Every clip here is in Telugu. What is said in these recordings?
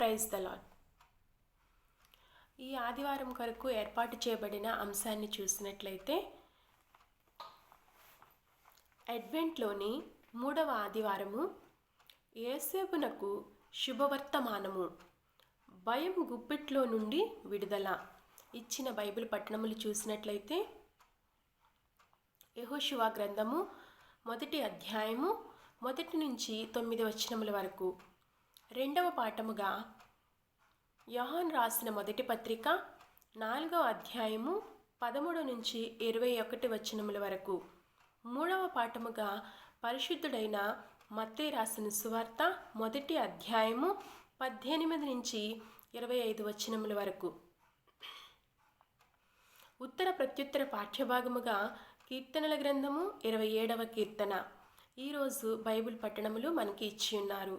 Praise the lord. ఈ ఆదివారం కొరకు ఏర్పాటు చేయబడిన అంశాన్ని చూసినట్లయితే అడ్వెంట్లోని 3వ ఆదివారము యేసేపునకు శుభవర్తమానము, భయం గుప్పిట్లో నుండి విడుదల. ఇచ్చిన బైబిల్ పట్టణములు చూసినట్లయితే యెహోషువ గ్రంథము 1వ అధ్యాయము 1 నుంచి 9 వచనముల వరకు. 2వ పాఠముగా యోహాను రాసిన మొదటి పత్రిక 4వ అధ్యాయము 13 నుంచి 21 వచనముల వరకు. 3వ పాఠముగా పరిశుద్ధుడైన మత్తయి రాసిన సువార్త 1వ అధ్యాయము 18 నుంచి 25 వచనముల వరకు. ఉత్తర ప్రత్యుత్తర పాఠ్యభాగముగా కీర్తనల గ్రంథము 27వ కీర్తన. ఈరోజు బైబిల్ పట్టణములు మనకి ఇచ్చి ఉన్నారు.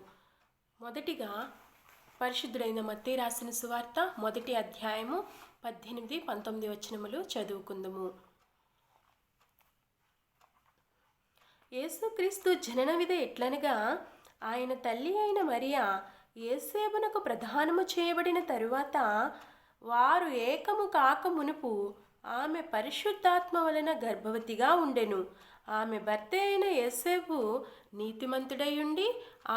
మొదటిగా పరిశుద్ధుడైన మత్తయి రాసిన సువార్త 1వ అధ్యాయము 18, 19 వచనములు చదువుకుందుము. యేసుక్రీస్తు జనన విధి ఎట్లనగా, ఆయన తల్లి అయిన మరియా యేసేపునకు ప్రదానము చేయబడిన తరువాత వారు ఏకము కాక మునుపు ఆమె పరిశుద్ధాత్మ వలన గర్భవతిగా ఉండెను. ఆమె భర్త అయిన యేసేపు నీతిమంతుడై ఉండి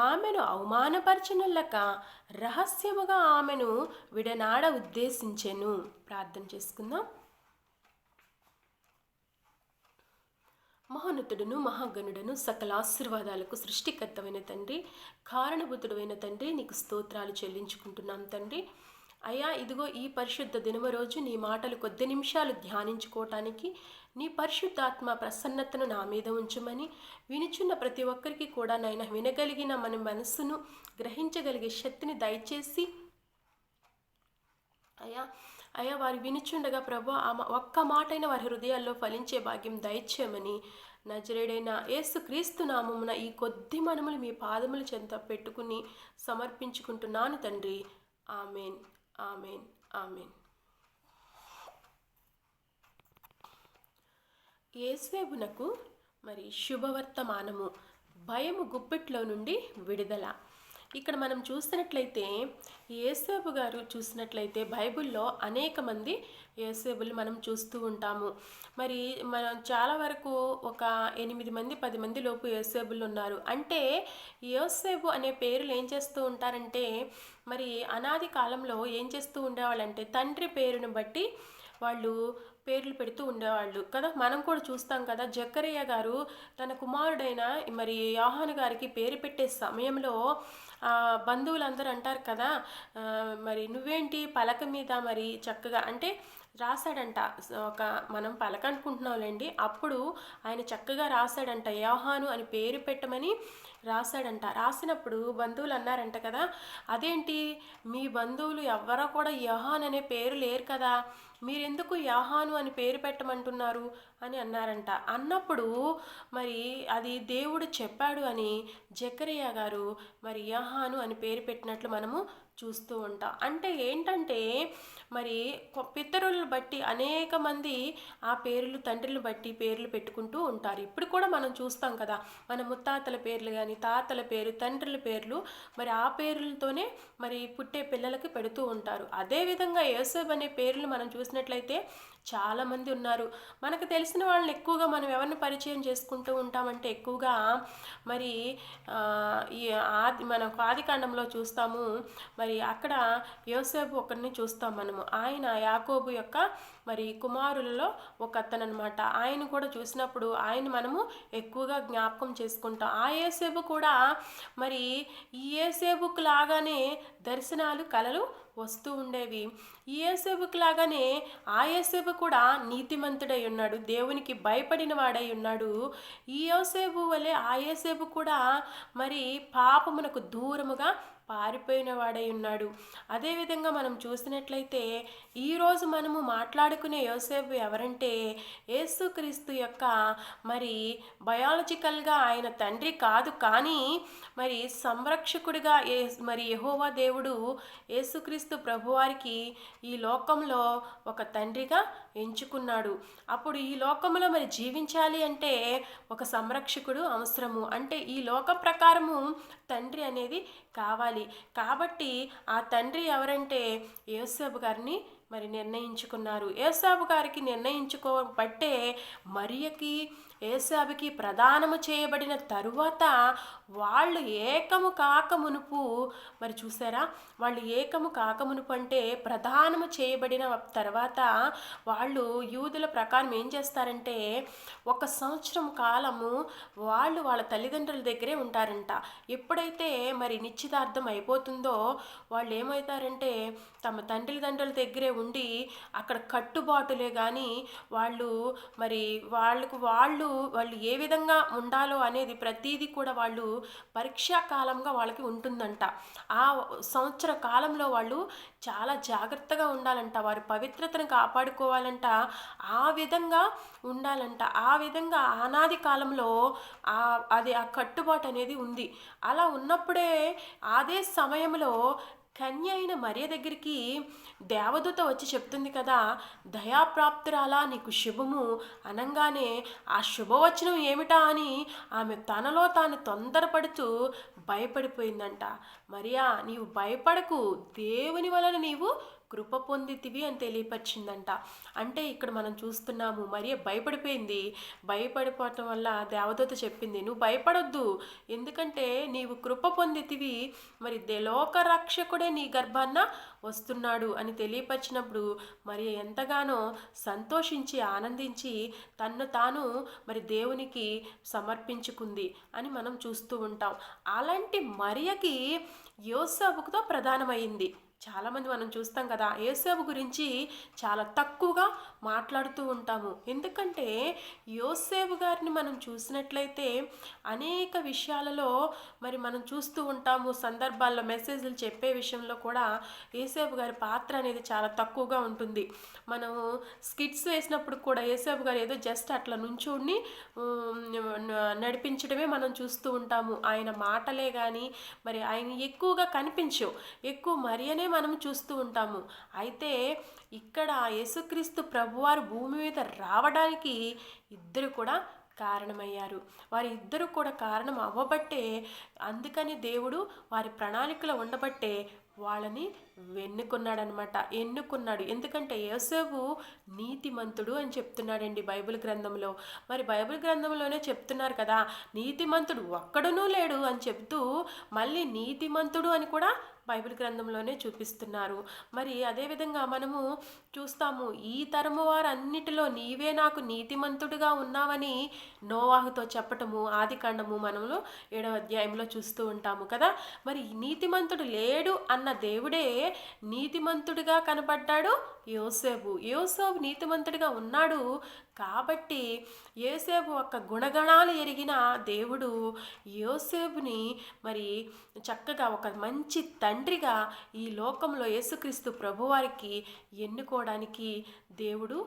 ఆమెను అవమానపరచనల్లక రహస్యముగా ఆమెను విడనాడ ఉద్దేశించెను. ప్రార్థన చేసుకుందాం. మహోన్నతుడును మహాగణుడను సకల ఆశీర్వాదాలకు సృష్టికర్తమైన తండ్రి, కారణభూతుడైన తండ్రి, నీకు స్తోత్రాలు చెల్లించుకుంటున్నాం తండ్రి. అయ్యా, ఇదిగో ఈ పరిశుద్ధ దినమ రోజు నీ మాటలు కొద్ది నిమిషాలు ధ్యానించుకోవటానికి నీ పరిశుద్ధాత్మ ప్రసన్నతను నా మీద ఉంచమని, వినుచున్న ప్రతి ఒక్కరికి కూడా నాయన వినగలిగిన మన మనస్సును గ్రహించగలిగే శక్తిని దయచేసి అయ్యా వారు వినుచుండగా ప్రభు ఒక్క మాటైన వారి హృదయాల్లో ఫలించే భాగ్యం దయచేయమని నజరేడైన యేసుక్రీస్తు నామమున ఈ కొద్ది మనములు మీ పాదముల చెంత పెట్టుకుని సమర్పించుకుంటున్నాను తండ్రి. Amen, amen, amen. యేసేపునకు శుభవర్తమానము, భయము గుప్పిట్లో నుండి విడుదల. ఇక్కడ మనం చూసినట్లయితే యేసేపు గారు చూసినట్లయితే బైబిల్లో అనేక మంది యేసేపులు మనం చూస్తూ ఉంటాము. మనం చాలా వరకు ఒక 8 మంది 10 మంది లోపు యేసేపులు ఉన్నారు. అంటే యోసేపు అనే పేర్లు ఏం చేస్తూ ఉంటారంటే, అనాది కాలంలో ఏం చేస్తూ ఉండేవాళ్ళంటే తండ్రి పేరును బట్టి వాళ్ళు పేర్లు పెడుతూ ఉండేవాళ్ళు కదా. మనం కూడా చూస్తాం కదా, జకరియా గారు తన కుమారుడైన యోహాను గారికి పేరు పెట్టే సమయంలో బంధువులందరూ అంటారు కదా, నువ్వేంటి పలక మీద చక్కగా అంటే రాశాడంట. మనం పలక అనుకుంటున్నాంలేండి, అప్పుడు ఆయన చక్కగా రాశాడంట, యోహాను అని పేరు పెట్టమని రాశాడంట. రాసినప్పుడు బంధువులు అన్నారంట కదా, అదేంటి మీ బంధువులు ఎవ్వరో కూడా యోహాను అనే పేరు లేరు కదా, మీరెందుకు యోహాను అని పేరు పెట్టమంటున్నారు అని అన్నారంట. అన్నప్పుడు అది దేవుడు చెప్పాడు అని జకరియా గారు యోహాను అని పేరు పెట్టినట్లు మనము చూస్తూ ఉంటాం. అంటే ఏంటంటే పితరులను బట్టి అనేక మంది ఆ పేర్లు తండ్రులను బట్టి పేర్లు పెట్టుకుంటూ ఉంటారు. ఇప్పుడు కూడా మనం చూస్తాం కదా, మన ముత్తాతల పేర్లు కానీ తాతల పేరు తండ్రుల పేర్లు ఆ పేర్లతోనే పుట్టే పిల్లలకి పెడుతూ ఉంటారు. అదేవిధంగా యేసేపు అనే పేర్లు మనం చూసినట్లయితే చాలామంది ఉన్నారు. మనకు తెలిసిన వాళ్ళని ఎక్కువగా మనం ఎవరిని పరిచయం చేసుకుంటూ ఉంటామంటే ఎక్కువగా మనం ఆదికాండంలో చూస్తాము. అక్కడ యోసేపు ఒకరిని చూస్తాం మనము. ఆయన యాకోబు యొక్క కుమారులలో ఒక అతను అనమాట. ఆయన కూడా చూసినప్పుడు ఆయన మనము ఎక్కువగా జ్ఞాపకం చేసుకుంటాం. ఆ యేసేపు కూడా ఈ యేసేపుకు లాగానే దర్శనాలు కలలు వస్తూ ఉండేవి. ఈ యేసేపుకు లాగానే ఆ యేసేపు కూడా నీతిమంతుడై ఉన్నాడు, దేవునికి భయపడిన వాడై ఉన్నాడు. ఈ యోసేపు వలె ఆ యేసేపు కూడా పాపమునకు దూరముగా పారిపోయిన వాడై ఉన్నాడు. అదేవిధంగా మనం చూసినట్లయితే ఈరోజు మనము మాట్లాడుకునే యోసేపు ఎవరంటే యేసుక్రీస్తు యొక్క బయాలజికల్గా ఆయన తండ్రి కాదు, కానీ సంరక్షకుడిగా యెహోవా దేవుడు యేసుక్రీస్తు ప్రభువారికి ఈ లోకంలో ఒక తండ్రిగా ఎంచుకున్నాడు. అప్పుడు ఈ లోకంలో మరి జీవించాలి అంటే ఒక సంరక్షకుడు అవసరము. అంటే ఈ లోక ప్రకారము తండ్రి అనేది కావాలి. కాబట్టి ఆ తండ్రి ఎవరంటే యోసేపు గారిని మరి నిర్ణయించుకున్నారు. యోసేపు గారికి నిర్ణయించుకోబట్టే మరియకి యేసాబుకి ప్రదానము చేయబడిన తరువాత వాళ్ళు ఏకము కాకమునుపు, మరి చూసారా, వాళ్ళు ఏకము కాకమునుపు అంటే ప్రదానము చేయబడిన తర్వాత వాళ్ళు యూదుల ప్రకారం ఏం చేస్తారంటే 1 సంవత్సరం కాలము వాళ్ళు వాళ్ళ తల్లిదండ్రుల దగ్గరే ఉంటారంట. ఎప్పుడైతే మరి నిశ్చితార్థం అయిపోతుందో వాళ్ళు ఏమవుతారంటే తమ తల్లిదండ్రుల దగ్గరే ఉండి అక్కడ కట్టుబాటులే కానీ వాళ్ళు మరి వాళ్ళు ఏ విధంగా ఉండాలో అనేది ప్రతీది కూడా వాళ్ళు పరీక్షా కాలంగా వాళ్ళకి ఉంటుందంట. ఆ సంవత్సర కాలంలో వాళ్ళు చాలా జాగ్రత్తగా ఉండాలంట. వారి పవిత్రతను కాపాడుకోవాలంట. ఆ విధంగా ఉండాలంట. ఆ విధంగా ఆనాది కాలంలో ఆ కట్టుబాటు అనేది ఉంది. అలా ఉన్నప్పుడే అదే సమయంలో కన్య అయిన మరియ దగ్గరికి దేవదూత వచ్చి చెప్తుంది కదా, దయాప్రాప్తురాలా నీకు శుభము అనంగానే ఆ శుభవచనం ఏమిటా అని ఆమె తనలో తాను తొందరపడుతూ భయపడిపోయిందంట. మరియా, నీవు భయపడకు, దేవుని వలన నీవు కృప పొందితివి అని తెలియపరిచిందంట. అంటే ఇక్కడ మనం చూస్తున్నాము మరియ భయపడిపోయింది. భయపడిపోవటం వల్ల దేవదూత చెప్పింది, నువ్వు భయపడొద్దు, ఎందుకంటే నీవు కృప పొందితివి, మరి లోక రక్షకుడే నీ గర్భాన్న వస్తున్నాడు అని తెలియపరిచినప్పుడు మరియ ఎంతగానో సంతోషించి ఆనందించి తన్ను తాను మరి దేవునికి సమర్పించుకుంది అని మనం చూస్తూ ఉంటాం. అలాంటి మరియకి యోసేపుతో ప్రధానమైంది. చాలామంది మనం చూస్తాం కదా, యోసేపు గురించి చాలా తక్కువగా మాట్లాడుతూ ఉంటాము. ఎందుకంటే యోసేపు గారిని మనం చూసినట్లయితే అనేక విషయాలలో మరి మనం చూస్తూ ఉంటాము. సందర్భాల్లో మెసేజ్లు చెప్పే విషయంలో కూడా యోసేపు గారి పాత్ర అనేది చాలా తక్కువగా ఉంటుంది. మనము స్కిట్స్ వేసినప్పుడు కూడా యోసేపు గారు ఏదో జస్ట్ అట్లా నుంచుని నడిపించడమే మనం చూస్తూ ఉంటాము. ఆయన మాటలే కానీ మరి ఆయన ఎక్కువగా కనిపించవు. ఎక్కువ మరియనే మనం చూస్తూ ఉంటాము. అయితే ఇక్కడ యేసుక్రీస్తు ప్రభువారు భూమి మీద రావడానికి ఇద్దరు కూడా కారణమయ్యారు. వారి ఇద్దరు కూడా కారణం అవ్వబట్టే, అందుకని దేవుడు వారి ప్రణాళికలో ఉండబట్టే వాళ్ళని ఎన్నుకున్నాడు. ఎందుకంటే యోసేపు నీతిమంతుడు అని చెప్తున్నాడండి బైబిల్ గ్రంథంలో. మరి బైబిల్ గ్రంథంలోనే చెప్తున్నారు కదా, నీతిమంతుడు ఒక్కడునూ లేడు అని చెప్తూ మళ్ళీ నీతిమంతుడు అని కూడా బైబిల్ గ్రంథంలోనే చూపిస్తున్నారు. మరి అదేవిధంగా మనము చూస్తాము, ఈ తరము వారన్నిటిలో నీవే నాకు నీతిమంతుడిగా ఉన్నావని నోవాహుతో చెప్పటము ఆదికాండము మనము 7వ అధ్యాయంలో చూస్తూ ఉంటాము కదా. మరి నీతిమంతుడు లేడు అన్న దేవుడే నీతిమంతుడిగా కనబడ్డాడు యోసేపు నీతిమంతుడిగా ఉన్నాడు. కాబట్టి యోసేపు యొక్క గుణగణాలు ఎరిగిన దేవుడు యోసేపుని మరి చక్కగా ఒక మంచి తండ్రిగా ఈ లోకంలో యేసుక్రీస్తు ప్రభువారికి ఎన్నుకోవడానికి దేవుడు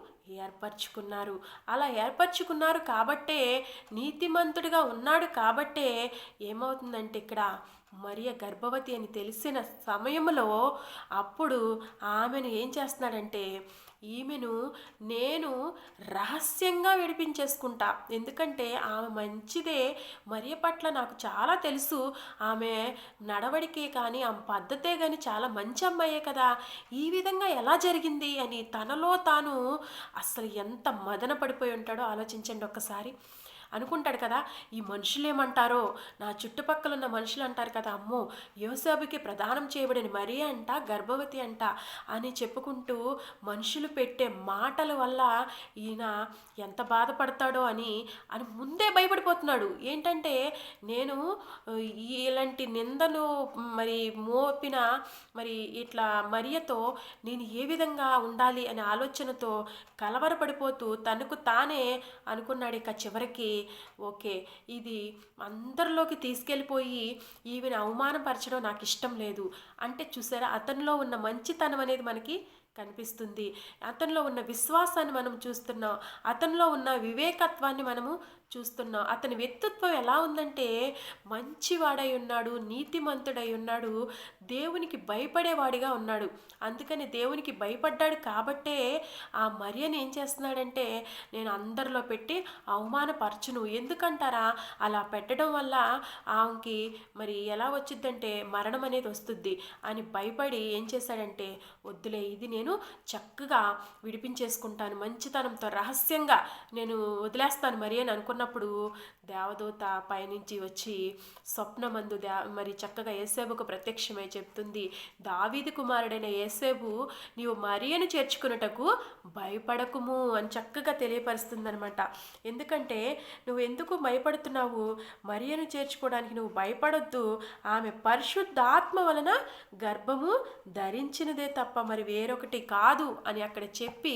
అలా ఏర్పరచుకున్నారు కాబట్టే, నీతిమంతుడిగా ఉన్నాడు కాబట్టే ఏమవుతుందంటే ఇక్కడ మరియ గర్భవతి అని తెలిసిన సమయంలో అప్పుడు ఆమెను ఏం చేస్తున్నాడంటే, ఈమెను నేను రహస్యంగా విడిపించేసుకుంటా, ఎందుకంటే ఆమె మంచిదే, మరియ పట్ల నాకు చాలా తెలుసు, ఆమె నడవడికే కానీ ఆమె పద్ధతే కానీ చాలా మంచి అమ్మాయే కదా, ఈ విధంగా ఎలా జరిగింది అని తనలో తాను అసలు ఎంత మదన పడిపోయి ఉంటాడో ఆలోచించండి ఒక్కసారి. అనుకుంటాడు కదా, ఈ మనుషులు ఏమంటారో, నా చుట్టుపక్కల ఉన్న మనుషులు అంటారు కదా, అమ్మో యోసేపుకి ప్రదానం చేయబడిన మరియ అంట గర్భవతి అంట అని చెప్పుకుంటూ మనుషులు పెట్టే మాటల వల్ల ఈయన ఎంత బాధపడతాడో అని ముందే భయపడిపోతున్నాడు. ఏంటంటే నేను ఇలాంటి నిందను మరి మోపిన మరి ఇట్లా మరియతో నేను ఏ విధంగా ఉండాలి అనే ఆలోచనతో కలవరపడిపోతూ తనకు తానే అనుకున్నాడు. ఇక చివరికి ఓకే, ఇది అందరిలోకి తీసుకెళ్ళిపోయి ఈమెను అవమానపరచడం నాకు ఇష్టం లేదు అంటే చూసారా, అతనిలో ఉన్న మంచితనం అనేది మనకి కనిపిస్తుంది. అతనిలో ఉన్న విశ్వాసాన్ని మనం చూస్తున్నాం, అతనిలో ఉన్న వివేకత్వాన్ని మనము చూస్తున్నాం. అతని వ్యక్తిత్వం ఎలా ఉందంటే మంచివాడై ఉన్నాడు, నీతిమంతుడై ఉన్నాడు, దేవునికి భయపడేవాడిగా ఉన్నాడు. అందుకని దేవునికి భయపడ్డాడు కాబట్టే ఆ మరియని ఏం చేస్తున్నాడంటే నేను అందరిలో పెట్టి అవమానపరచును. ఎందుకంటారా, అలా పెట్టడం వల్ల ఆమెకి మరి ఎలా వచ్చిద్దంటే మరణం అనేది వస్తుంది అని భయపడి ఏం చేశాడంటే వద్దులే, ఇది నేను చక్కగా విడిపించేసుకుంటాను, మంచితనంతో రహస్యంగా నేను వదిలేస్తాను మరి అని అనుకున్నప్పుడు దేవదూత పైనుంచి వచ్చి స్వప్నమందు మరి చక్కగా యేసేపుకు ప్రత్యక్షమై చెప్తుంది, దావీదు కుమారుడైన యేసేపు నీవు మరియను చేర్చుకున్నటకు భయపడకుము అని చక్కగా తెలియపరుస్తుంది అనమాట. ఎందుకంటే నువ్వు ఎందుకు భయపడుతున్నావు, మరియను చేర్చుకోవడానికి నువ్వు భయపడొద్దు, ఆమె పరిశుద్ధాత్మ వలన గర్భము ధరించినదే తప్ప మరి వేరొకటి కాదు అని అక్కడ చెప్పి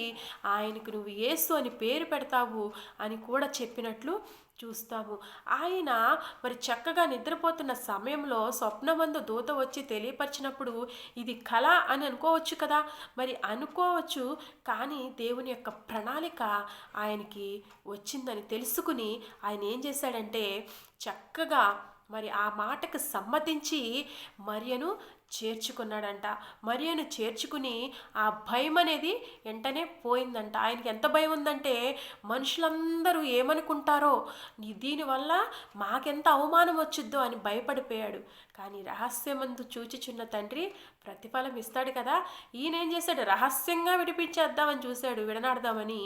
ఆయనకు నువ్వు యేసు అని పేరు పెడతావు అని కూడా చెప్పినట్లు చూస్తాము. ఆయన మరి చక్కగా నిద్రపోతున్న సమయంలో స్వప్నమందు దూత వచ్చి తెలియపరిచినప్పుడు ఇది కళ అని అనుకోవచ్చు కదా, మరి అనుకోవచ్చు. కానీ దేవుని యొక్క ప్రణాళిక ఆయనకి వచ్చిందని తెలుసుకుని ఆయన ఏం చేశాడంటే చక్కగా మరి ఆ మాటకు సమ్మతించి మరియను చేర్చుకున్నాడంట. మరియను చేర్చుకుని ఆ భయం అనేది వెంటనే పోయిందంట. ఆయనకి ఎంత భయం ఉందంటే మనుషులందరూ ఏమనుకుంటారో, దీనివల్ల మాకెంత అవమానం వచ్చిద్దో అని భయపడిపోయాడు. కానీ రహస్యమందు చూచుచున్న తండ్రి ప్రతిఫలం ఇస్తాడు కదా. ఈయన ఏం చేశాడు, రహస్యంగా విడిపించేద్దామని చూశాడు, విడనాడదామని.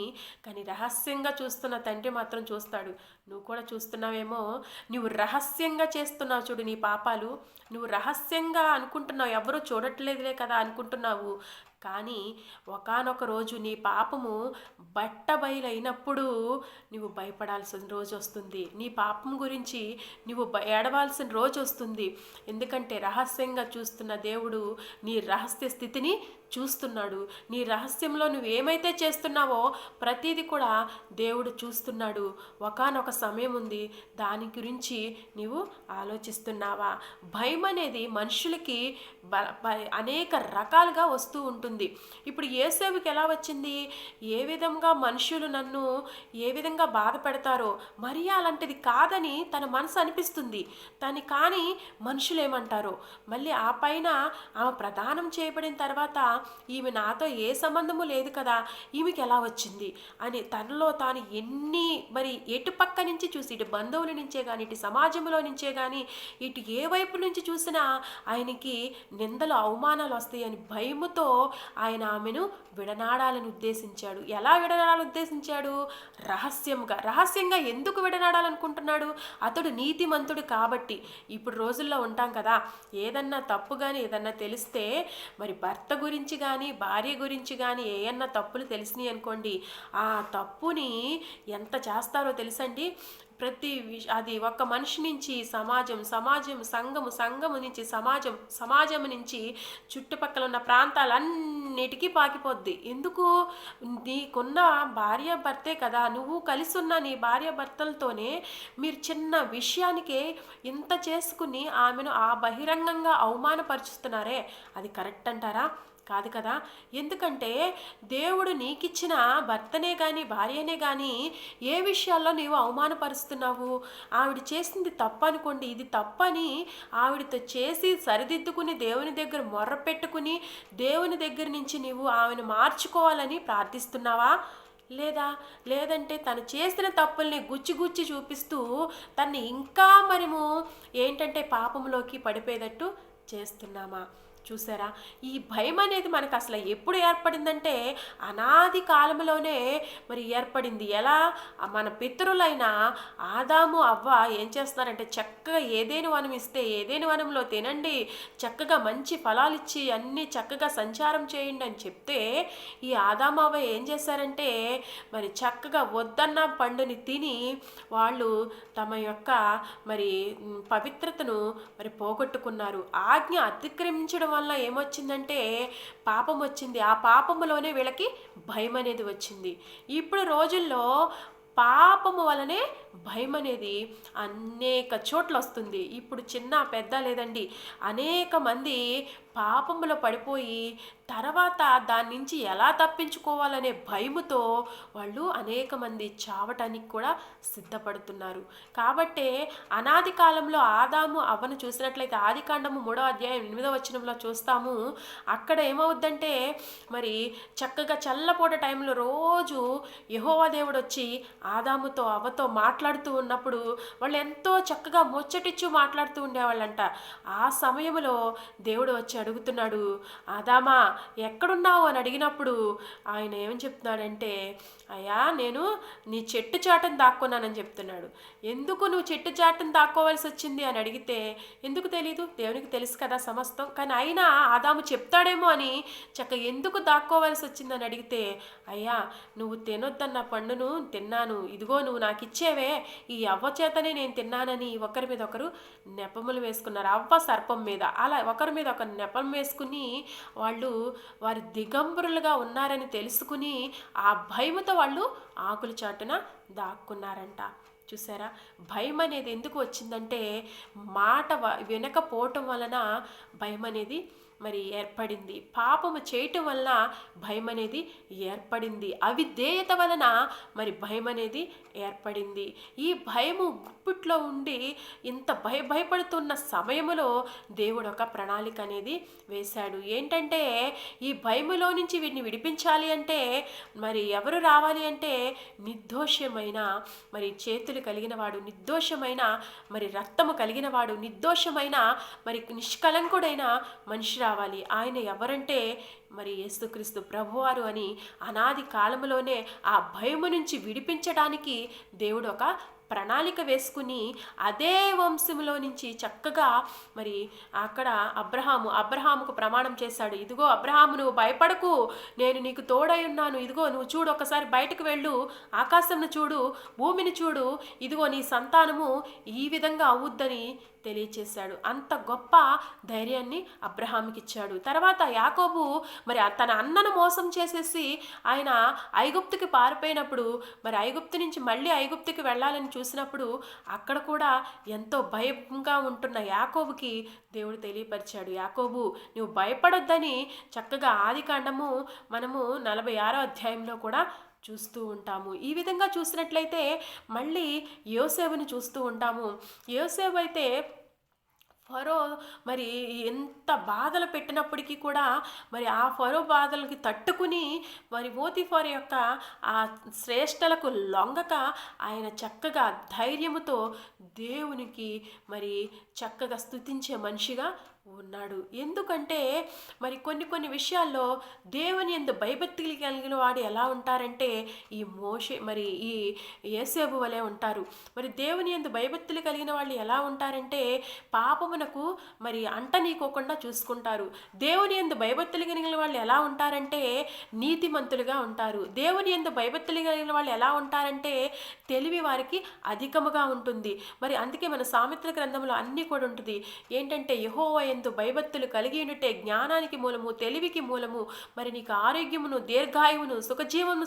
కానీ రహస్యంగా చూస్తున్న తండ్రి మాత్రం చూస్తాడు. నువ్వు కూడా చూస్తున్నావేమో, నువ్వు రహస్యంగా చేస్తున్నావు చూడు నీ పాపాలు, నువ్వు రహస్యంగా అనుకుంటున్నావు, ఎవరూ చూడట్లేదులే కదా అనుకుంటున్నావు. కానీ ఒకానొక రోజు నీ పాపము బట్టబయలైనప్పుడు నువ్వు భయపడాల్సిన రోజు వస్తుంది. నీ పాపం గురించి నువ్వు ఏడవాల్సిన రోజు వస్తుంది. ఎందుకంటే రహస్యంగా చూస్తున్న దేవుడు నీ రహస్య స్థితిని చూస్తున్నాడు. నీ రహస్యంలో నువ్వు ఏమైతే చేస్తున్నావో ప్రతిదీ కూడా దేవుడు చూస్తున్నాడు. ఒకానొక సమయం ఉంది, దాని గురించి నీవు ఆలోచిస్తున్నావా? భయం అనేది మనుషులకి అనేక రకాలుగా వస్తూ ఉంటుంది. ఇప్పుడు యేసేపుకి ఎలా వచ్చింది, ఏ విధంగా మనుషులు నన్ను ఏ విధంగా బాధ పెడతారో మరియా అలాంటిది కాదని తన మనసు అనిపిస్తుంది. కానీ మనుషులు ఏమంటారో, మళ్ళీ ఆ పైన ఆమె ప్రదానం చేయబడిన తర్వాత ఈమె నాతో ఏ సంబంధము లేదు కదా, ఈమెకి ఎలా వచ్చింది అని తనలో తాను ఎన్ని మరి ఎటు పక్క నుంచి చూసి, ఇటు బంధువుల నుంచే కానీ, ఇటు సమాజంలో నుంచే కానీ, ఇటు ఏ వైపు నుంచి చూసినా ఆయనకి నిందలు అవమానాలు వస్తాయని భయముతో ఆయన ఆమెను విడనాడాలని ఉద్దేశించాడు. ఎలా విడనాడాలని ఉద్దేశించాడు? రహస్యంగా ఎందుకు విడనాడాలనుకుంటున్నాడు? అతడు నీతిమంతుడు కాబట్టి. ఇప్పుడు రోజుల్లో ఉంటాం కదా, ఏదన్నా తప్పు కానీ ఏదన్నా తెలిస్తే మరి భర్త గురించి కానీ భార్య గురించి కానీ ఏమన్నా తప్పులు తెలిసినాయి అనుకోండి, ఆ తప్పుని ఎంత చేస్తారో తెలుసండి. అది ఒక మనిషి నుంచి సమాజం, సంఘము నుంచి సమాజం నుంచి చుట్టుపక్కల ఉన్న ప్రాంతాలన్నిటికీ పాకిపోద్ది. ఎందుకు? నీకున్న భార్య భర్తే కదా, నువ్వు కలిసి ఉన్న నీ భార్య భర్తలతోనే మీరు చిన్న విషయానికే ఇంత చేసుకుని ఆమెను ఆ బహిరంగంగా అవమానపరుచుతున్నారే, అది కరెక్ట్ అంటారా? కాదు కదా. ఎందుకంటే దేవుడు నీకిచ్చిన భర్తనే కానీ భార్యనే కానీ ఏ విషయాల్లో నీవు అవమానపరుస్తున్నావు? ఆవిడ చేసింది తప్పనుకోండి, ఇది తప్పని ఆవిడతో చేసి సరిదిద్దుకుని దేవుని దగ్గర మొర్ర పెట్టుకుని దేవుని దగ్గర నుంచి నీవు ఆమెను మార్చుకోవాలని ప్రార్థిస్తున్నావా? లేదంటే తను చేసిన తప్పుల్ని గుచ్చి చూపిస్తూ తన్ని ఇంకా మనము ఏంటంటే పాపంలోకి పడిపోయేటట్టు చేస్తున్నామా? చూసారా, ఈ భయం అనేది మనకు అసలు ఎప్పుడు ఏర్పడిందంటే అనాది కాలంలోనే మరి ఏర్పడింది. ఎలా? మన పితరులైన ఆదాము అవ్వ ఏం చేస్తున్నారంటే చక్కగా ఏదేని వనం ఇస్తే ఏదేని వనంలో తినండి, చక్కగా మంచి ఫలాలు ఇచ్చి అన్నీ చక్కగా సంచారం చేయండి అని చెప్తే ఈ ఆదాము అవ్వ ఏం చేశారంటే మరి చక్కగా వద్దన్న పండుని తిని వాళ్ళు తమ యొక్క మరి పవిత్రతను మరి పోగొట్టుకున్నారు. ఆజ్ఞ అతిక్రమించడం వల్ల ఏమొచ్చిందంటే పాపం వచ్చింది. ఆ పాపములోనే వీళ్ళకి భయం అనేది వచ్చింది. ఇప్పుడు రోజుల్లో పాపము వలనే భయం అనేది అనేక చోట్ల వస్తుంది. ఇప్పుడు చిన్న పెద్ద లేదండి, అనేక మంది పాపములో పడిపోయి తర్వాత దాని నుంచి ఎలా తప్పించుకోవాలనే భయముతో వాళ్ళు అనేక మంది చావటానికి కూడా సిద్ధపడుతున్నారు. కాబట్టే అనాది కాలంలో ఆదాము అవ్వను చూసినట్లయితే ఆదికాండము 3వ అధ్యాయం 8వ వచనంలో చూస్తాము. అక్కడ ఏమవుద్దంటే మరి చక్కగా చల్లపూట టైంలో రోజు యెహోవా దేవుడు వచ్చి ఆదాముతో అవ్వతో మాట్లాడుతూ ఉన్నప్పుడు వాళ్ళు ఎంతో చక్కగా ముచ్చటిచ్చు మాట్లాడుతూ ఉండేవాళ్ళంట. ఆ సమయంలో దేవుడు వచ్చి అడుగుతున్నాడు, ఆదామా ఎక్కడున్నావు అని అడిగినప్పుడు ఆయన ఏమని చెప్తున్నాడంటే, అయ్యా నేను నీ చెట్టు చాటును దాక్కున్నానని చెప్తున్నాడు. ఎందుకు నువ్వు చెట్టు చాటును దాక్కోవాల్సి వచ్చింది అని అడిగితే ఎందుకు తెలీదు, దేవునికి తెలుసు కదా సమస్తం. కానీ అయినా ఆదాము చెప్తాడేమో అని ఎందుకు దాక్కోవాల్సి వచ్చిందని అడిగితే, అయ్యా నువ్వు తినొద్దన్న పండును తిన్నాను, ఇదిగో నువ్వు నాకు ఇచ్చేవే ఈ అవ్వ చేతనే నేను తిన్నానని ఒకరి మీద ఒకరు నెపములు వేసుకున్నారు. అవ్వ సర్పం మీద, అలా ఒకరి మీద ఒక నెపం వేసుకుని వాళ్ళు వారి దిగంబరులుగా ఉన్నారని తెలుసుకుని ఆ భయముతో వాళ్ళు ఆకుల చాటున దాక్కున్నారంట. చూసారా, భయం అనేది ఎందుకు వచ్చిందంటే మాట వినకపోవటం వలన భయం అనేది మరి ఏర్పడింది. పాపము చేయటం వలన భయం అనేది ఏర్పడింది. అవిధేయత వలన మరి భయం అనేది ఏర్పడింది. ఈ భయము గుప్పిట్లో ఉండి ఇంత భయపడుతున్న సమయంలో దేవుడు ఒక ప్రణాళిక అనేది వేశాడు. ఏంటంటే ఈ భయములో నుంచి వీటిని విడిపించాలి అంటే మరి ఎవరు రావాలి అంటే నిర్దోషమైన మరి చేతులు కలిగిన వాడు, నిర్దోషమైన మరి రక్తము కలిగిన వాడు, నిర్దోషమైన మరి నిష్కలంకుడైన మనిషి రావాలి. ఆయన ఎవరంటే మరి యేసుక్రీస్తు ప్రభువారు అని అనాది కాలంలోనే ఆ భయము నుంచి విడిపించడానికి దేవుడు ఒక ప్రణాళిక వేసుకుని అదే వంశంలో నుంచి చక్కగా మరి అక్కడ అబ్రహాముకు ప్రమాణం చేశాడు. ఇదిగో అబ్రహాము, నువ్వు భయపడకు, నేను నీకు తోడై ఉన్నాను. ఇదిగో నువ్వు చూడు, ఒకసారి బయటకు వెళ్ళు, ఆకాశంను చూడు, భూమిని చూడు, ఇదిగో నీ సంతానము ఈ విధంగా అవుద్దని తెలియచేశాడు. అంత గొప్ప ధైర్యాన్ని అబ్రహాముకి ఇచ్చాడు. తర్వాత యాకోబు మరి తన అన్నను మోసం చేసేసి ఆయన ఐగుప్తుకి పారిపోయినప్పుడు మరి ఐగుప్తు నుంచి మళ్ళీ ఐగుప్తుకి వెళ్ళాలని చూసినప్పుడు అక్కడ కూడా ఎంతో భయంగా ఉంటున్న యాకోబుకి దేవుడు తెలియపరిచాడు. యాకోబు, నువ్వు భయపడొద్దని చక్కగా ఆదికాండము మనము 46వ అధ్యాయంలో కూడా చూస్తూ ఉంటాము. ఈ విధంగా చూసినట్లయితే మళ్ళీ యోసేపుని చూస్తూ ఉంటాము. యోసేపు అయితే ఫరో మరి ఎంత బాధలు పెట్టినప్పటికీ కూడా మరి ఆ ఫరో బాధలకి తట్టుకుని మరి పోతీఫర్ యొక్క ఆ శ్రేష్టలకు లొంగక ఆయన చక్కగా ధైర్యముతో దేవునికి మరి చక్కగా స్తుతించే మనిషిగా ఉన్నాడు. ఎందుకంటే మరి కొన్ని విషయాల్లో దేవుని యందు భయభక్తులు కలిగిన వాడు ఎలా ఉంటారంటే ఈ మోషే మరి ఈ యేసేపు వలె ఉంటారు. మరి దేవుని యందు భయభక్తులు కలిగిన వాళ్ళు ఎలా ఉంటారంటే పాపమునకు మరి అంటనీకోకుండా చూసుకుంటారు. దేవుని యందు భయభక్తులు కలిగిన వాళ్ళు ఎలా ఉంటారంటే నీతిమంతులుగా ఉంటారు. దేవుని యందు భయభక్తులు కలిగిన వాళ్ళు ఎలా ఉంటారంటే తెలివి వారికి అధికముగా ఉంటుంది. మరి అందుకే మన సామెతల గ్రంథంలో అన్నీ కూడా ఉంటుంది. ఏంటంటే యెహోవా యందు భయభక్తులు కలిగి ఉంటే జ్ఞానానికి మూలము, తెలివికి మూలము. మరి నీకు ఆరోగ్యమును, దీర్ఘాయువును, సుఖజీవమును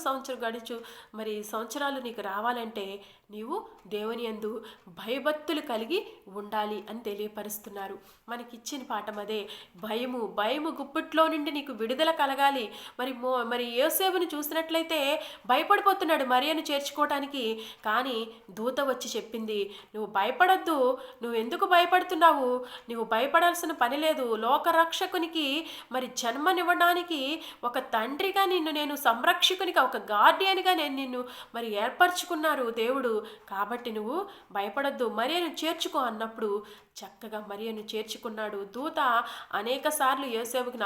సంవత్సరాలు నీకు రావాలంటే నీవు దేవుని యందు భయభక్తులు కలిగి ఉండాలి అని తెలియపరుస్తున్నారు. మనకిచ్చిన పాఠం అదే. భయము గుప్పిట్లో నుండి నీకు విడుదల కలగాలి. మరి యోసేపుని చూసినట్లయితే భయపడిపోతున్నాడు మరియను చేర్చుకోవటానికి. కానీ దూత వచ్చి చెప్పింది, నువ్వు భయపడొద్దు, నువ్వు ఎందుకు భయపడుతున్నావు, నువ్వు భయపడాల్సిన పని లేదు. లోకరక్షకునికి మరి జన్మనివ్వడానికి ఒక తండ్రిగా నేను సంరక్షకునిగా, ఒక గార్డియన్గా నేను నిన్ను మరి ఏర్పరచుకున్నారు దేవుడు. కాబట్టి నువ్వు భయపడొద్దు, మరియను చేర్చుకో అన్నప్పుడు చక్కగా మరియను చేర్చుకున్నాడు. దూత అనేక సార్లు యోసేపుకి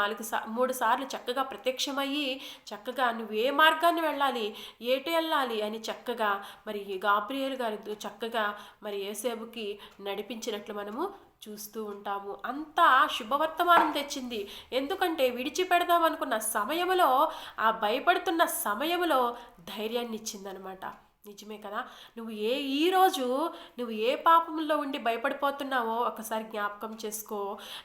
3 సార్లు చక్కగా ప్రత్యక్షమయ్యి చక్కగా నువ్వు ఏ మార్గాన్ని వెళ్ళాలి, ఏటు వెళ్ళాలి అని చక్కగా మరి గాబ్రియేలు గారు చక్కగా మరి యోసేపుకి నడిపించినట్లు మనము చూస్తూ ఉంటాము. అంతా శుభవర్తమానం తెచ్చింది. ఎందుకంటే విడిచిపెడదాం అనుకున్న సమయంలో, ఆ భయపడుతున్న సమయంలో ధైర్యాన్ని ఇచ్చిందనమాట. నిజమే కదా. ఈరోజు నువ్వు ఏ పాపంలో ఉండి భయపడిపోతున్నావో ఒకసారి జ్ఞాపకం చేసుకో.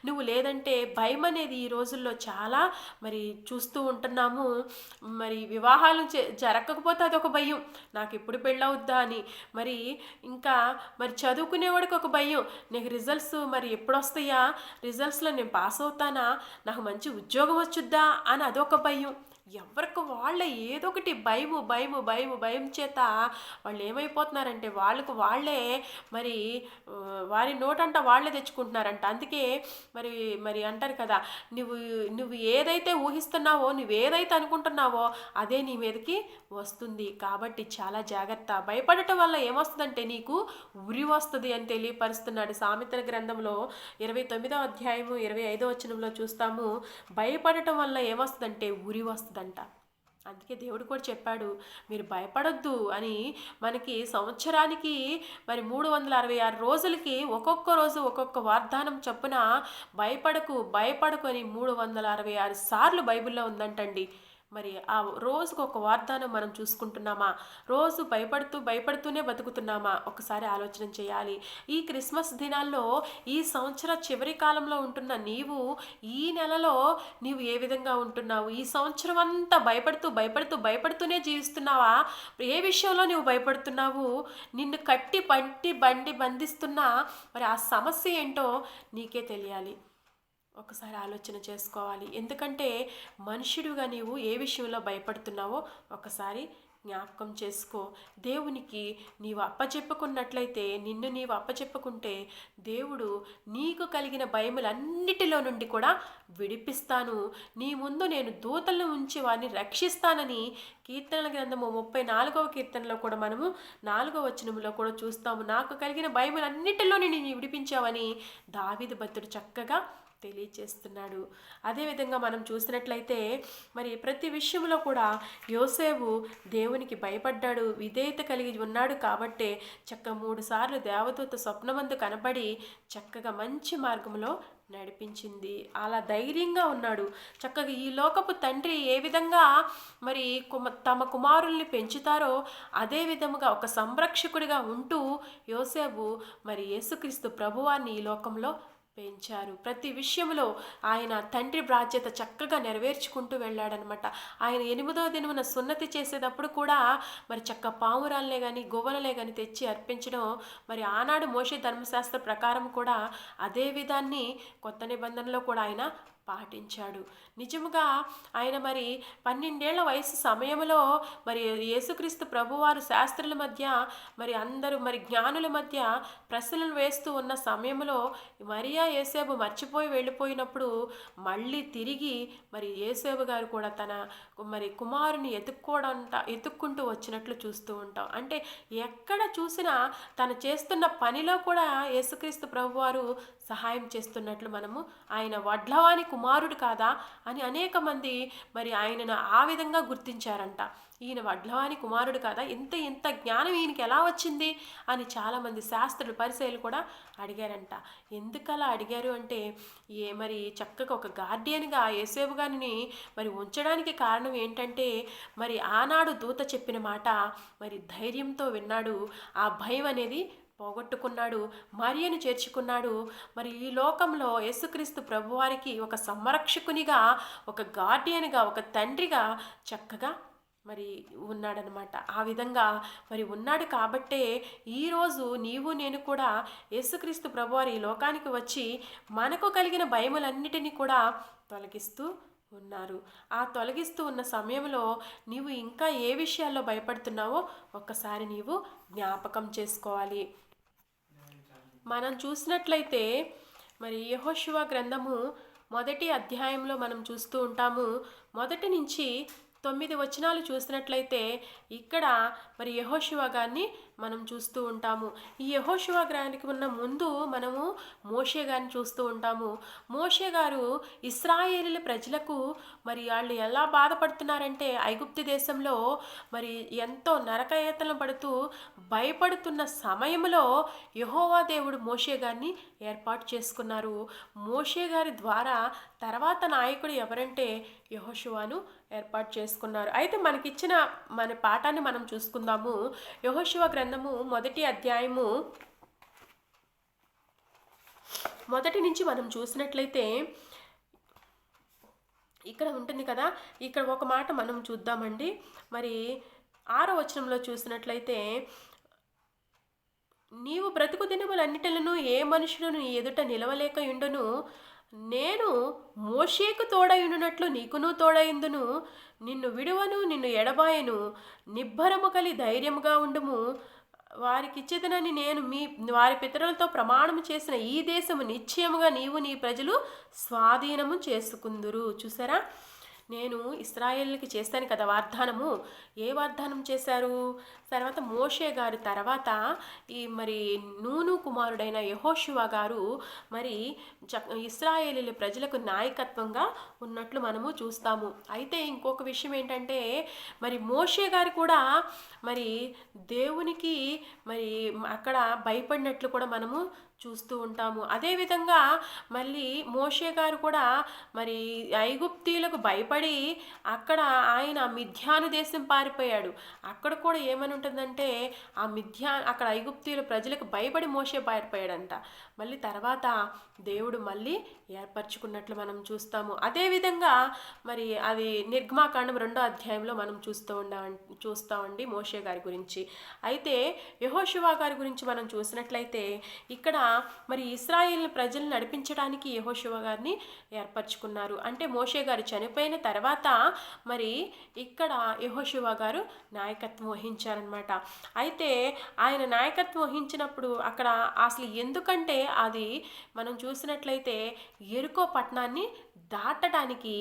నువ్వు లేదంటే భయం అనేది ఈ రోజుల్లో చాలా మరి చూస్తూ ఉంటున్నాము. మరి వివాహాలు జరగకపోతే అదొక భయం, నాకు ఎప్పుడు పెళ్ళవుద్దా అని. మరి ఇంకా మరి చదువుకునేవాడికి ఒక భయం, నీకు రిజల్ట్స్ మరి ఎప్పుడు వస్తాయా, రిజల్ట్స్లో నేను పాస్ అవుతానా, నాకు మంచి ఉద్యోగం వచ్చుద్దా అని అదొక భయం. ఎవరికి వాళ్ళ ఏదో ఒకటి భయం చేత వాళ్ళు ఏమైపోతున్నారంటే వాళ్ళకు వాళ్ళే మరి వారి నోటంట వాళ్ళే తెచ్చుకుంటున్నారంట. అందుకే మరి మరి అంటారు కదా, నువ్వు నువ్వు ఏదైతే ఊహిస్తున్నావో, నువ్వు ఏదైతే అనుకుంటున్నావో అదే నీ మీదకి వస్తుంది. కాబట్టి చాలా జాగ్రత్త. భయపడటం వల్ల ఏమొస్తుందంటే నీకు ఉరి వస్తుంది అని తెలియపరుస్తున్నాడు. సామెతల గ్రంథంలో 29వ అధ్యాయము 25వ వచనంలో చూస్తాము, భయపడటం వల్ల ఏమొస్తుందంటే ఉరి వస్తుందంట. అందుకే దేవుడు కూడా చెప్పాడు, మీరు భయపడొద్దు అని. మనకి సంవత్సరానికి మరి 366 రోజులకి ఒక్కొక్క రోజు ఒక్కొక్క వాగ్దానం చొప్పున భయపడకు అని 366 సార్లు బైబిల్లో ఉందంటండి. మరి ఆ రోజుకు ఒక వాగ్దానం మనం చూసుకుంటున్నామా, రోజు భయపడుతూనే బతుకుతున్నామా, ఒకసారి ఆలోచన చేయాలి. ఈ క్రిస్మస్ దినాల్లో ఈ సంవత్సర చివరి కాలంలో ఉంటున్న నీవు ఈ నెలలో నీవు ఏ విధంగా ఉంటున్నావు? ఈ సంవత్సరం అంతా భయపడుతూనే జీవిస్తున్నావా? ఏ విషయంలో నువ్వు భయపడుతున్నావు? నిన్ను పట్టి బంధిస్తున్నా మరి ఆ సమస్య ఏంటో నీకే తెలియాలి. ఒకసారి ఆలోచన చేసుకోవాలి. ఎందుకంటే మనుషుడుగా నీవు ఏ విషయంలో భయపడుతున్నావో ఒకసారి జ్ఞాపకం చేసుకో. దేవునికి నీవు అప్పచెప్పుకున్నట్లయితే, నిన్ను నీవు అప్పచెప్పుకుంటే దేవుడు నీకు కలిగిన భయములన్నిటిలో నుండి కూడా విడిపిస్తాను, నీ ముందు నేను దూతలను ఉంచి వారిని రక్షిస్తానని కీర్తనల గ్రంథము 34వ కీర్తనలో కూడా మనము 4వ వచనంలో కూడా చూస్తాము. నాకు కలిగిన భయములన్నిటిలో నేను విడిపించావని దావీదు భక్తుడు చక్కగా తెలియచేస్తున్నాడు. అదేవిధంగా మనం చూసినట్లయితే మరి ప్రతి విషయంలో కూడా యోసేపు దేవునికి భయపడ్డాడు, విధేయత కలిగి ఉన్నాడు. కాబట్టే 3 సార్లు దేవదూత స్వప్నమందు కనబడి చక్కగా మంచి మార్గంలో నడిపించింది. అలా ధైర్యంగా ఉన్నాడు. చక్కగా ఈ లోకపు తండ్రి ఏ విధంగా మరి తమ కుమారుల్ని పెంచుతారో అదే విధముగా ఒక సంరక్షకుడిగా ఉంటూ యోసేపు మరి యేసుక్రీస్తు ప్రభువాన్ని ఈ లోకంలో పెంచారు. ప్రతి విషయంలో ఆయన తండ్రి బాధ్యత చక్కగా నెరవేర్చుకుంటూ వెళ్ళాడనమాట. ఆయన 8వ దినమున సున్నతి చేసేటప్పుడు కూడా మరి పావురాలనే కానీ గొవ్వలనే కానీ తెచ్చి అర్పించడం మరి ఆనాడు మోషే ధర్మశాస్త్ర ప్రకారం కూడా అదే విధాన్ని కొత్త నిబంధనలో కూడా ఆయన పాటించాడు. నిజముగా ఆయన మరి 12 ఏళ్ల వయసు సమయంలో మరి యేసుక్రీస్తు ప్రభువారు శాస్త్రుల మధ్య మరి అందరూ మరి జ్ఞానుల మధ్య ప్రశ్నలు వేస్తూ ఉన్న సమయంలో మరియా యేసేపు మర్చిపోయి వెళ్ళిపోయినప్పుడు మళ్ళీ తిరిగి మరి యేసేపు గారు కూడా తన మరి కుమారుని ఎత్తుక్కుంటూ వచ్చినట్లు చూస్తూ ఉంటాం. అంటే ఎక్కడ చూసినా తను చేస్తున్న పనిలో కూడా యేసుక్రీస్తు ప్రభువారు సహాయం చేస్తున్నట్లు మనము, ఆయన వడ్లవాని కుమారుడు కాదా అని అనేక మంది మరి ఆయనను ఆ విధంగా గుర్తించారంట. ఈయన వడ్లవాని కుమారుడు కాదా, ఇంత జ్ఞానం ఈయనకి ఎలా వచ్చింది అని చాలామంది శాస్త్రులు పరిచయాలు కూడా అడిగారంట. ఎందుకలా అడిగారు అంటే మరి చక్కగా ఒక గార్డియన్గా యేసేపు గారిని మరి ఉంచడానికి కారణం ఏంటంటే మరి ఆనాడు దూత చెప్పిన మాట మరి ధైర్యంతో విన్నాడు, ఆ భయం అనేది పోగొట్టుకున్నాడు, మరియను చేర్చుకున్నాడు. మరి ఈ లోకంలో యేసుక్రీస్తు ప్రభువారికి ఒక సంరక్షకునిగా, ఒక గార్డియన్గా, ఒక తండ్రిగా చక్కగా మరి ఉన్నాడనమాట. ఆ విధంగా మరి ఉన్నాడు కాబట్టే ఈరోజు నీవు నేను కూడా యేసుక్రీస్తు ప్రభువారు ఈ లోకానికి వచ్చి మనకు కలిగిన భయములన్నిటినీ కూడా తొలగిస్తూ ఉన్నారు. ఆ తొలగిస్తూ ఉన్న సమయంలో నీవు ఇంకా ఏ విషయాల్లో భయపడుతున్నావో ఒక్కసారి నీవు జ్ఞాపకం చేసుకోవాలి. మనం చూసినట్లయితే మరి యెహోషువ గ్రంథము 1వ అధ్యాయంలో మనం చూస్తూ ఉంటాము. 1 నుంచి 9 వచనాలు చూసినట్లయితే ఇక్కడ మరి యెహోషువ గారిని మనం చూస్తూ ఉంటాము. ఈ యెహోషువ గ్రంథానికి ఉన్న ముందు మనము మోషే గారిని చూస్తూ ఉంటాము. మోషే గారు ఇశ్రాయేలీయుల ప్రజలకు మరి వాళ్ళు ఎలా బాధపడుతున్నారంటే ఐగుప్తు దేశంలో మరి ఎంతో నరకయాతన పడుతూ భయపడుతున్న సమయంలో యెహోవా దేవుడు మోషే గారిని ఏర్పాటు చేసుకున్నారు. మోషే గారి ద్వారా తర్వాత నాయకుడు ఎవరంటే యెహోషువను ఏర్పాటు చేసుకున్నారు. అయితే మనకిచ్చిన మన పాఠాన్ని మనం చూసుకుందాము. యెహోషువ గ్రంథము 1వ అధ్యాయము 1 నుంచి మనం చూసినట్లయితే ఇక్కడ ఉంటుంది కదా, ఇక్కడ ఒక మాట మనం చూద్దామండి. మరి 6వ వచనంలో చూసినట్లయితే, నీవు బ్రతుకు దినములన్నిటిలను ఏ మనుషులను నీ ఎదుట నిలవలేక యుండును, నేను మోషేకు తోడయుండునట్లు నీకును తోడయుందును, నిన్ను విడువను, నిన్ను ఎడబాయను, నిబ్బరము కలి ధైర్యముగా ఉండుము, వారికిచ్చేదనని నేను వారి పితరులతో ప్రమాణము చేసిన ఈ దేశము నిశ్చయముగా నీవు నీ ప్రజలు స్వాధీనము చేసుకుందురు. చూసారా, నేను ఇశ్రాయేలుకి చేశాను కదా వాగ్దానము. ఏ వాగ్దానం చేశారు? తర్వాత మోషే గారి తర్వాత ఈ మరి నూను కుమారుడైన యెహోషువ గారు మరి ఇశ్రాయేలీయుల ప్రజలకు నాయకత్వంగా ఉన్నట్లు మనము చూస్తాము. అయితే ఇంకొక విషయం ఏంటంటే, మరి మోషే గారు కూడా మరి దేవునికి మరి అక్కడ భయపడినట్లు కూడా మనము చూస్తూ ఉంటాము. అదేవిధంగా మళ్ళీ మోషే గారు కూడా మరి ఐగుప్తీయులకు భయపడి అక్కడ ఆయన మిథ్యాను దేశం పారిపోయాడు. అక్కడ కూడా ఏమని ఉంటుందంటే, అక్కడ ఐగుప్తీయుల ప్రజలకు భయపడి మోషే పారిపోయాడంట. మళ్ళీ తర్వాత దేవుడు మళ్ళీ ఏర్పరచుకున్నట్లు మనం చూస్తాము. అదేవిధంగా మరి అది నిర్గమాకాండం 2వ అధ్యాయంలో మనం చూస్తామండి మోషే గారి గురించి. అయితే యెహోషువ గారి గురించి మనం చూసినట్లయితే, ఇక్కడ మరి ఇశ్రాయేల్ ప్రజలను నడిపించడానికి యెహోషువ గారిని ఏర్పరచుకున్నారు. అంటే మోషే గారు చనిపోయిన తర్వాత మరి ఇక్కడ యెహోషువ గారు నాయకత్వం వహించారనమాట. అయితే ఆయన నాయకత్వం వహించినప్పుడు అక్కడ అసలు ఎందుకంటే అది మనం చూసినట్లయితే యెరికో పట్టణాన్ని దాటడానికి,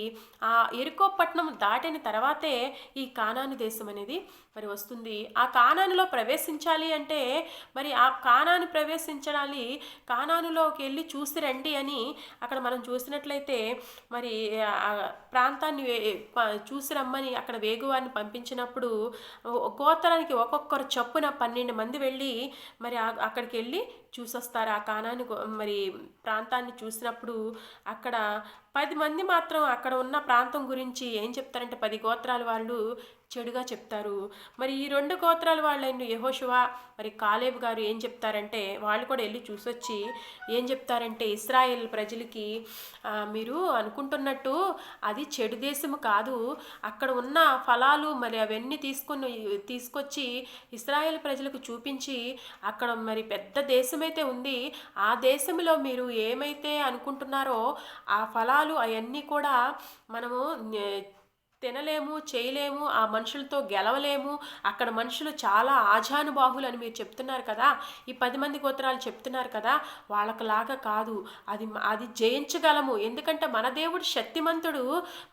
ఆ యెరికో పట్టణం దాటిన తర్వాతే ఈ కానాను దేశం అనేది మరి వస్తుంది. ఆ కానానులో ప్రవేశించాలి అంటే మరి ఆ కానాను ప్రవేశించాలి, కానానులోకి వెళ్ళి చూసి రండి అని అక్కడ మనం చూసినట్లయితే మరి ప్రాంతాన్ని చూసి రమ్మని అక్కడ వేగువారిని పంపించినప్పుడు గోత్రానికి ఒక్కొక్కరు చొప్పున 12 మంది వెళ్ళి మరి అక్కడికి వెళ్ళి చూసొస్తారు. ఆ కానాను మరి ప్రాంతాన్ని చూసినప్పుడు అక్కడ 10 మంది మాత్రం అక్కడ ఉన్న ప్రాంతం గురించి ఏం చెప్తారంటే 10 గోత్రాల వాళ్ళు చెడుగా చెప్తారు. మరి ఈ 2 గోత్రాల వాళ్ళైన యెహోషువ మరి కాలేబు గారు ఏం చెప్తారంటే, వాళ్ళు కూడా వెళ్ళి చూసొచ్చి ఏం చెప్తారంటే, ఇశ్రాయేల్ ప్రజలకి మీరు అనుకుంటున్నట్టు అది చెడు దేశము కాదు, అక్కడ ఉన్న ఫలాలు మరి అవన్నీ తీసుకొచ్చి ఇశ్రాయేల్ ప్రజలకు చూపించి అక్కడ మరి పెద్ద దేశమైతే ఉంది, ఆ దేశంలో మీరు ఏమైతే అనుకుంటున్నారో ఆ ఫలాలు అవన్నీ కూడా మనము తినలేము, చేయలేము, ఆ మనుషులతో గెలవలేము, అక్కడ మనుషులు చాలా ఆజానుబాహులు అని మీరు చెప్తున్నారు కదా, ఈ 10 మంది గోత్రాలు చెప్తున్నారు కదా, వాళ్ళకలాగా కాదు, అది జయించగలము, ఎందుకంటే మన దేవుడు శక్తిమంతుడు,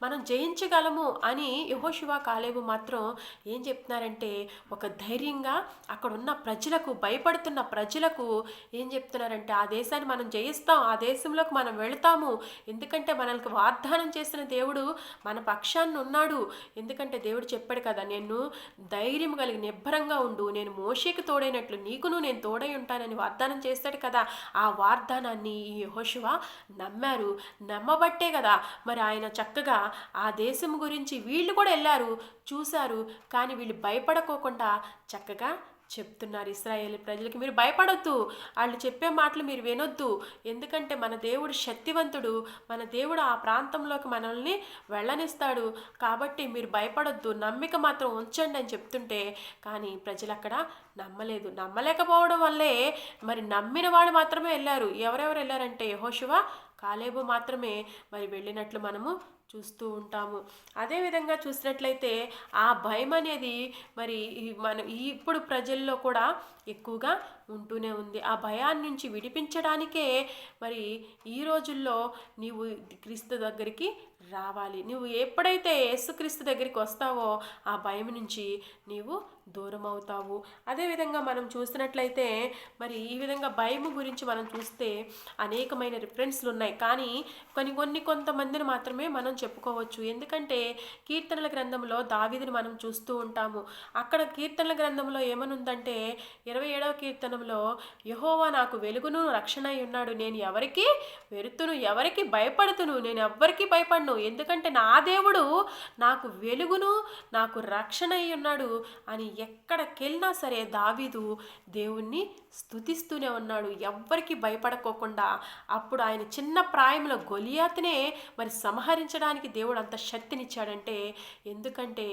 మనం జయించగలము అని యెహోషువ కాలేబు మాత్రం ఏం చెప్తున్నారంటే, ఒక ధైర్యంగా అక్కడ ఉన్న ప్రజలకు, భయపడుతున్న ప్రజలకు ఏం చెప్తున్నారంటే, ఆ దేశాన్ని మనం జయిస్తాం, ఆ దేశంలోకి మనం వెళతాము, ఎందుకంటే మనల్ని వాగ్దానం చేసిన దేవుడు మన పక్షాన్ని ఉన్నాడు. ఎందుకంటే దేవుడు చెప్పాడు కదా, నేను ధైర్యం కలిగి నిబ్బరంగా ఉండు, నేను మోషేకి తోడైనట్లు నీకును నేను తోడై ఉంటానని వాగ్దానం చేస్తాడు కదా. ఆ వాగ్దానాన్ని యెహోషువ నమ్మారు. నమ్మబట్టే కదా మరి ఆయన చక్కగా ఆ దేశం గురించి వీళ్ళు కూడా వెళ్ళారు, చూశారు, కానీ వీళ్ళు భయపడకోకుండా చక్కగా చెప్తున్నారు ఇశ్రాయేలు ప్రజలకి, మీరు భయపడొద్దు, వాళ్ళు చెప్పే మాటలు మీరు వినొద్దు, ఎందుకంటే మన దేవుడు శక్తివంతుడు, మన దేవుడు ఆ ప్రాంతంలోకి మనల్ని వెళ్ళనిస్తాడు, కాబట్టి మీరు భయపడొద్దు, నమ్మిక మాత్రం ఉంచండి అని చెప్తుంటే, కానీ ప్రజలు అక్కడ నమ్మలేకపోవడం వల్లే మరి నమ్మిన వాడు మాత్రమే వెళ్ళారు. ఎవరెవరు వెళ్ళారంటే యెహోషువ కాలేబు మాత్రమే మరి వెళ్ళినట్లు మనము చూస్తూ ఉంటాము. అదేవిధంగా చూసినట్లయితే ఆ భయం అనేది మరి ఇప్పుడు ప్రజల్లో కూడా ఎక్కువగా ఉంటూనే ఉంది. ఆ భయాన్ని నుంచి విడిపించడానికే మరి ఈ రోజుల్లో నీవు క్రీస్తు దగ్గరికి రావాలి. నువ్వు ఎప్పుడైతే యేసుక్రీస్తు దగ్గరికి వస్తావో ఆ భయం నుంచి నీవు దూరం అవుతావు. అదేవిధంగా మనం చూసినట్లయితే మరి ఈ విధంగా భయం గురించి మనం చూస్తే అనేకమైన రిఫరెన్స్లు ఉన్నాయి. కానీ కొంతమందిని మాత్రమే మనం చెప్పుకోవచ్చు. ఎందుకంటే కీర్తనల గ్రంథంలో దావీదుని మనం చూస్తూ ఉంటాము. అక్కడ కీర్తనల గ్రంథంలో ఏమనుందంటే 27వ కీర్తనంలో యెహోవా నాకు వెలుగును రక్షణ అయి ఉన్నాడు, నేను ఎవరికి వెరుతును, ఎవరికి భయపడుతును, నేను ఎవ్వరికి భయపడను, ఎందుకంటే నా దేవుడు నాకు వెలుగును నాకు రక్షణ అయి ఉన్నాడు అని ఎక్కడికెళ్ళినా సరే దావీదు దేవుణ్ణి స్తుతిస్తూనే ఉన్నాడు, ఎవ్వరికి భయపడకోకుండా. అప్పుడు ఆయన చిన్న ప్రాయంలో గొలియాతునే మరి సంహరించడానికి దేవుడు అంత శక్తినిచ్చాడంటే ఎందుకంటే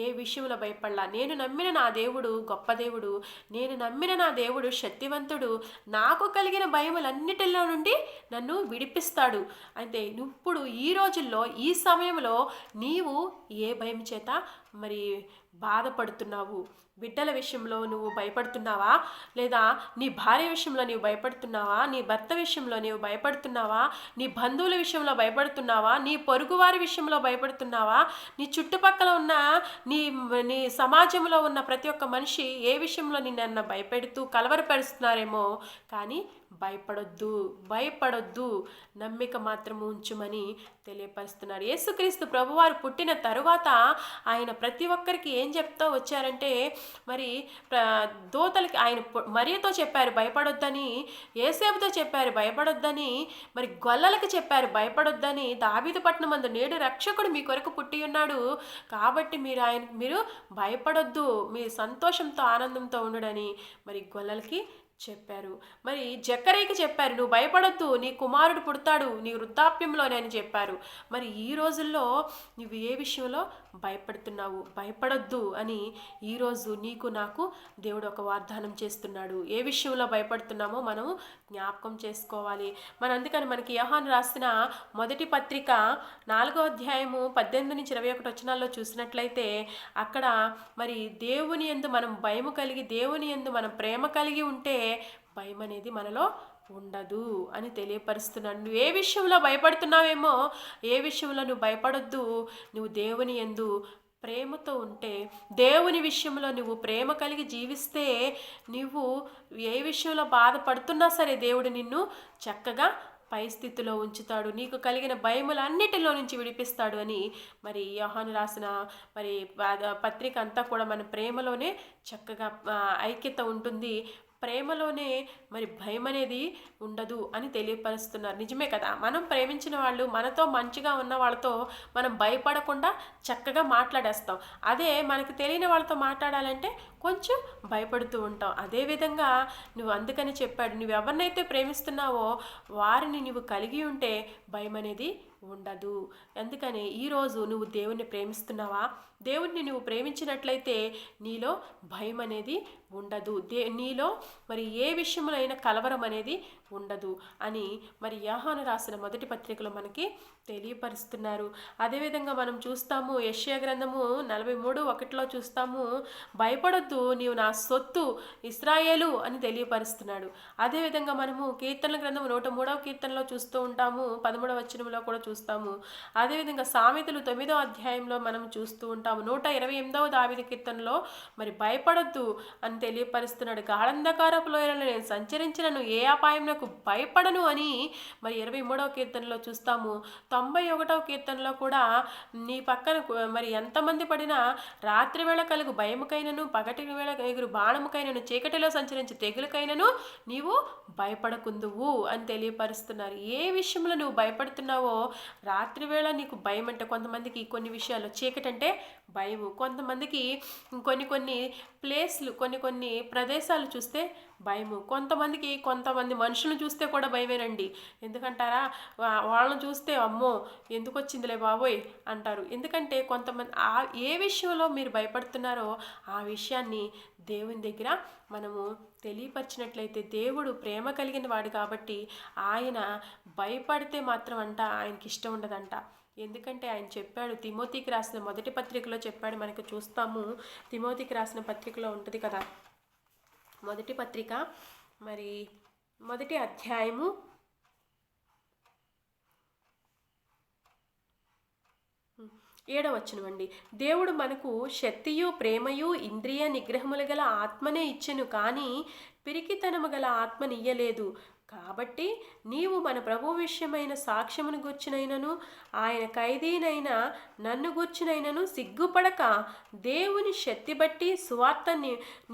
ఏ విషయంలో భయపడలా. నేను నమ్మిన నా దేవుడు గొప్ప దేవుడు, నేను నమ్మిన నా దేవుడు శక్తివంతుడు, నాకు కలిగిన భయములన్నిటిలో నుండి నన్ను విడిపిస్తాడు. అయితే ఇప్పుడు ఈ రోజుల్లో ఈ సమయంలో నీవు ఏ భయం చేత మరి బాధపడుతున్నావు? బిడ్డల విషయంలో నువ్వు భయపడుతున్నావా? లేదా నీ భార్య విషయంలో నీవు భయపడుతున్నావా? నీ భర్త విషయంలో నీవు భయపడుతున్నావా? నీ బంధువుల విషయంలో భయపడుతున్నావా? నీ పొరుగువారి విషయంలో భయపడుతున్నావా? నీ చుట్టుపక్కల ఉన్న నీ నీ సమాజంలో ఉన్న ప్రతి ఒక్క మనిషి ఏ విషయంలో నిన్న భయపెడుతూ కలవరపరుస్తున్నారేమో. కానీ భయపడొద్దు, నమ్మిక మాత్రము ఉంచుమని తెలియపరుస్తున్నారు. యేసుక్రీస్తు ప్రభువారు పుట్టిన తరువాత ఆయన ప్రతి ఒక్కరికి ఏం చెప్తూ వచ్చారంటే మరి దూతలకి ఆయన మరియతో చెప్పారు భయపడొద్దని, యేసేపుతో చెప్పారు భయపడొద్దని, మరి గొల్లలకి చెప్పారు భయపడొద్దని. దావీదు పట్టణమందు నేడు రక్షకుడు మీ కొరకు పుట్టి ఉన్నాడు కాబట్టి మీరు భయపడొద్దు, మీ సంతోషంతో ఆనందంతో ఉండడని మరి గొల్లలకి చెప్పారు. మరి జక్కరీకి చెప్పారు నువ్వు భయపడొద్దు, నీ కుమారుడు పుడతాడు నీ వృద్ధాప్యంలోనే అని చెప్పారు. మరి ఈ రోజుల్లో నువ్వు ఏ విషయంలో భయపడుతున్నావు? భయపడొద్దు అని ఈరోజు నీకు నాకు దేవుడు ఒక వాగ్దానం చేస్తున్నాడు. ఏ విషయంలో భయపడుతున్నామో మనం జ్ఞాపకం చేసుకోవాలి. అందుకని మనకి యోహాను రాసిన మొదటి పత్రిక 4వ అధ్యాయము 18-21 వచనాల్లో చూసినట్లయితే అక్కడ మరి దేవుని యందు మనం భయము కలిగి దేవుని యందు మనం ప్రేమ కలిగి ఉంటే భయం అనేది మనలో ఉండదు అని తెలియపరుస్తున్నాను. నువ్వు ఏ విషయంలో భయపడుతున్నావేమో, ఏ విషయంలో నువ్వు భయపడొద్దు. నువ్వు దేవుని యందు ప్రేమతో ఉంటే, దేవుని విషయంలో నువ్వు ప్రేమ కలిగి జీవిస్తే, నువ్వు ఏ విషయంలో బాధపడుతున్నా సరే దేవుడు నిన్ను చక్కగా పై స్థితిలో ఉంచుతాడు, నీకు కలిగిన భయములన్నిటిలో నుంచి విడిపిస్తాడు అని మరి యోహాను రాసిన మరి పత్రిక అంతా కూడా మన ప్రేమలోనే చక్కగా ఐక్యత ఉంటుంది. ప్రేమలోనే మరి భయం అనేది ఉండదు అని తెలియపరుస్తున్నారు. నిజమే కదా, మనం ప్రేమించిన వాళ్ళు మనతో మంచిగా ఉన్న వాళ్ళతో మనం భయపడకుండా చక్కగా మాట్లాడేస్తాం. అదే మనకు తెలియని వాళ్ళతో మాట్లాడాలంటే కొంచెం భయపడుతూ ఉంటాం. అదేవిధంగా నువ్వు అందుకని చెప్పాడు, నువ్వు ఎవరినైతే ప్రేమిస్తున్నావో వారిని నువ్వు కలిగి ఉంటే భయం అనేది ఉండదు. అందుకని ఈరోజు నువ్వు దేవుణ్ణి ప్రేమిస్తున్నావా? దేవుణ్ణి నువ్వు ప్రేమించినట్లయితే నీలో భయం అనేది ఉండదు, నీలో మరి ఏ విషయంలో అయినా కలవరం అనేది ఉండదు అని మరి యోహాను రాసిన మొదటి పత్రికలో మనకి తెలియపరుస్తున్నారు. అదేవిధంగా మనం చూస్తాము యెషయా గ్రంథము 43:1 చూస్తాము, భయపడొద్దు నీవు నా సొత్తు ఇశ్రాయేలు అని తెలియపరుస్తున్నాడు. అదేవిధంగా మనము కీర్తనల గ్రంథము 103వ కీర్తనలో చూస్తూ ఉంటాము, 13వ వచనంలో కూడా చూస్తాము. అదేవిధంగా సామెతలు 9వ అధ్యాయంలో మనం చూస్తూ ఉంటాము. 128వ దావీదు కీర్తనలో మరి భయపడొద్దు అని తెలియపరుస్తున్నాడు. గాఢంధకారపు లోయలలో నేను సంచరించినను ఏ అపాయంకు భయపడను అని మరి 23వ కీర్తనలో చూస్తాము. 91వ కీర్తనలో కూడా నీ పక్కన మరి ఎంతమంది పడినా రాత్రి వేళ కలుగు భయముకైనను పగటి వేళ ఎగురు బాణముకైనను చీకటిలో సంచరించి తెగులకైనను నీవు భయపడకుందువు అని తెలియపరుస్తున్నారు. ఏ విషయంలో నువ్వు భయపడుతున్నావో, రాత్రి వేళ నీకు భయం అంటే కొంతమందికి కొన్ని విషయాల్లో చీకటి అంటే భయము, కొంతమందికి కొన్ని ప్లేస్లు కొన్ని ప్రదేశాలు చూస్తే భయము. కొంతమంది మనుషులను చూస్తే కూడా భయమేనండి. ఎందుకంటారా, వాళ్ళని చూస్తే అమ్మో ఎందుకు వచ్చిందిలే బాబోయ్ అంటారు. ఎందుకంటే కొంతమంది ఏ విషయంలో మీరు భయపడుతున్నారో ఆ విషయాన్ని దేవుని దగ్గర మనము తెలియపరిచినట్లయితే, దేవుడు ప్రేమ కలిగిన వాడు కాబట్టి ఆయన భయపడితే మాత్రం ఆయనకి ఇష్టం ఉండదంట. ఎందుకంటే ఆయన చెప్పాడు, తిమోతికి రాసిన మొదటి పత్రికలో చెప్పాడు, మనకు చూస్తాము. తిమోతికి రాసిన పత్రికలో ఉంటుంది కదా, మొదటి పత్రిక మరి మొదటి అధ్యాయము 7వ వచనం. దేవుడు మనకు శక్తియు ప్రేమయు ఇంద్రియ నిగ్రహములు గల ఆత్మనే ఇచ్చెను, కానీ పిరికితనము గల ఆత్మనియ్యలేదు. కాబట్టి నీవు మన ప్రభు విషయమైన సాక్ష్యమును గూర్చినైనను ఆయన ఖైదీనైన నన్ను గూర్చినైనను సిగ్గుపడక దేవుని శక్తి బట్టి సువార్త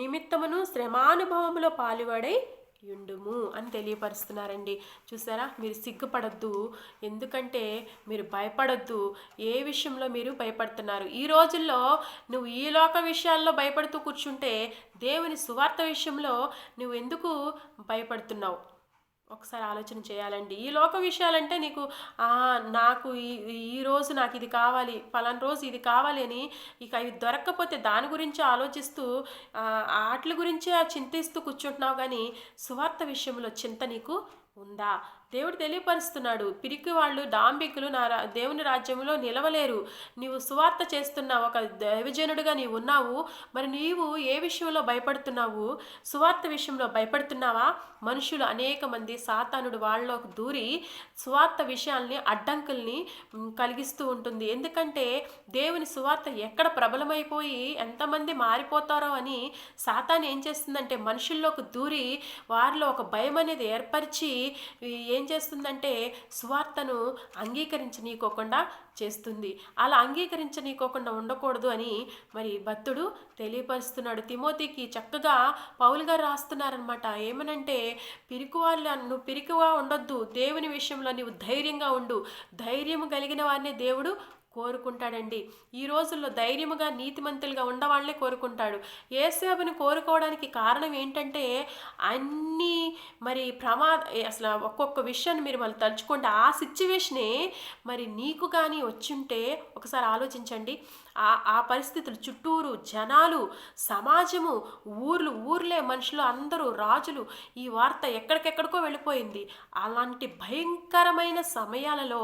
నిమిత్తమును శ్రమానుభవములో పాలుపడై యుండుము అని తెలియపరుస్తున్నారండి. చూసారా, మీరు సిగ్గుపడద్దు, ఎందుకంటే మీరు భయపడద్దు. ఏ విషయంలో మీరు భయపడుతున్నారు? ఈ రోజుల్లో నువ్వు ఈ లోక విషయాల్లో భయపడుతూ కూర్చుంటే దేవుని సువార్త విషయంలో నువ్వు ఎందుకు భయపడుతున్నావు? ఒకసారి ఆలోచన చేయాలండి. ఈ లోక విషయాలంటే నీకు నాకు ఈరోజు నాకు ఇది కావాలి, ఫలానా రోజు ఇది కావాలి అని, ఇక ఇది దొరక్కపోతే దాని గురించి ఆలోచిస్తూ వాటి గురించే చింతిస్తూ కూర్చుంటున్నావు, కానీ సువార్త విషయంలో చింత నీకు ఉందా? దేవుడు తెలియపరుస్తున్నాడు, పిరికి వాళ్ళు డాంబికులు దేవుని రాజ్యంలో నిలవలేరు. నీవు సువార్త చేస్తున్న ఒక దైవజనుడిగా నీవు ఉన్నావు, మరి నీవు ఏ విషయంలో భయపడుతున్నావు? సువార్త విషయంలో భయపడుతున్నావా? మనుషులు అనేక మంది సాతానుడు వాళ్ళలోకి దూరి సువార్త విషయాల్ని అడ్డంకుల్ని కలిగిస్తూ ఉంటుంది. ఎందుకంటే దేవుని సువార్త ఎక్కడ ప్రబలమైపోయి ఎంతమంది మారిపోతారో అని సాతాను ఏం చేస్తుందంటే మనుషుల్లోకి దూరి వారిలో ఒక భయం అనేది ఏర్పరిచి ఏం చేస్తుందంటే సువార్తను అంగీకరించనీయకోకుండా చేస్తుంది. అలా అంగీకరించనీయకోకుండా ఉండకూడదు అని మరి భక్తుడు తెలియపరుస్తున్నాడు. తిమోతికి చక్కగా పౌలు గారు రాస్తున్నారనమాట. ఏమనంటే, నువ్వు పిరికిగా ఉండొద్దు, దేవుని విషయంలో నీవు ధైర్యంగా ఉండు. ధైర్యం కలిగిన వారిని దేవుడు కోరుకుంటాడండి. ఈ రోజుల్లో ధైర్యముగా నీతిమంతులుగా ఉండవాళ్లే కోరుకుంటాడు. యేసేపుని కోరుకోవడానికి కారణం ఏంటంటే అన్నీ మరి అసలు ఒక్కొక్క విషయాన్ని మీరు మళ్ళీ తలుచుకోండి. ఆ సిచ్యువేషనే మరి నీకు కానీ వచ్చుంటే ఒకసారి ఆలోచించండి. ఆ పరిస్థితులు, చుట్టూరు జనాలు, సమాజము, ఊర్లే మనుషులు అందరూ, రాజులు, ఈ వార్త ఎక్కడికెక్కడికో వెళ్ళిపోయింది. అలాంటి భయంకరమైన సమయాలలో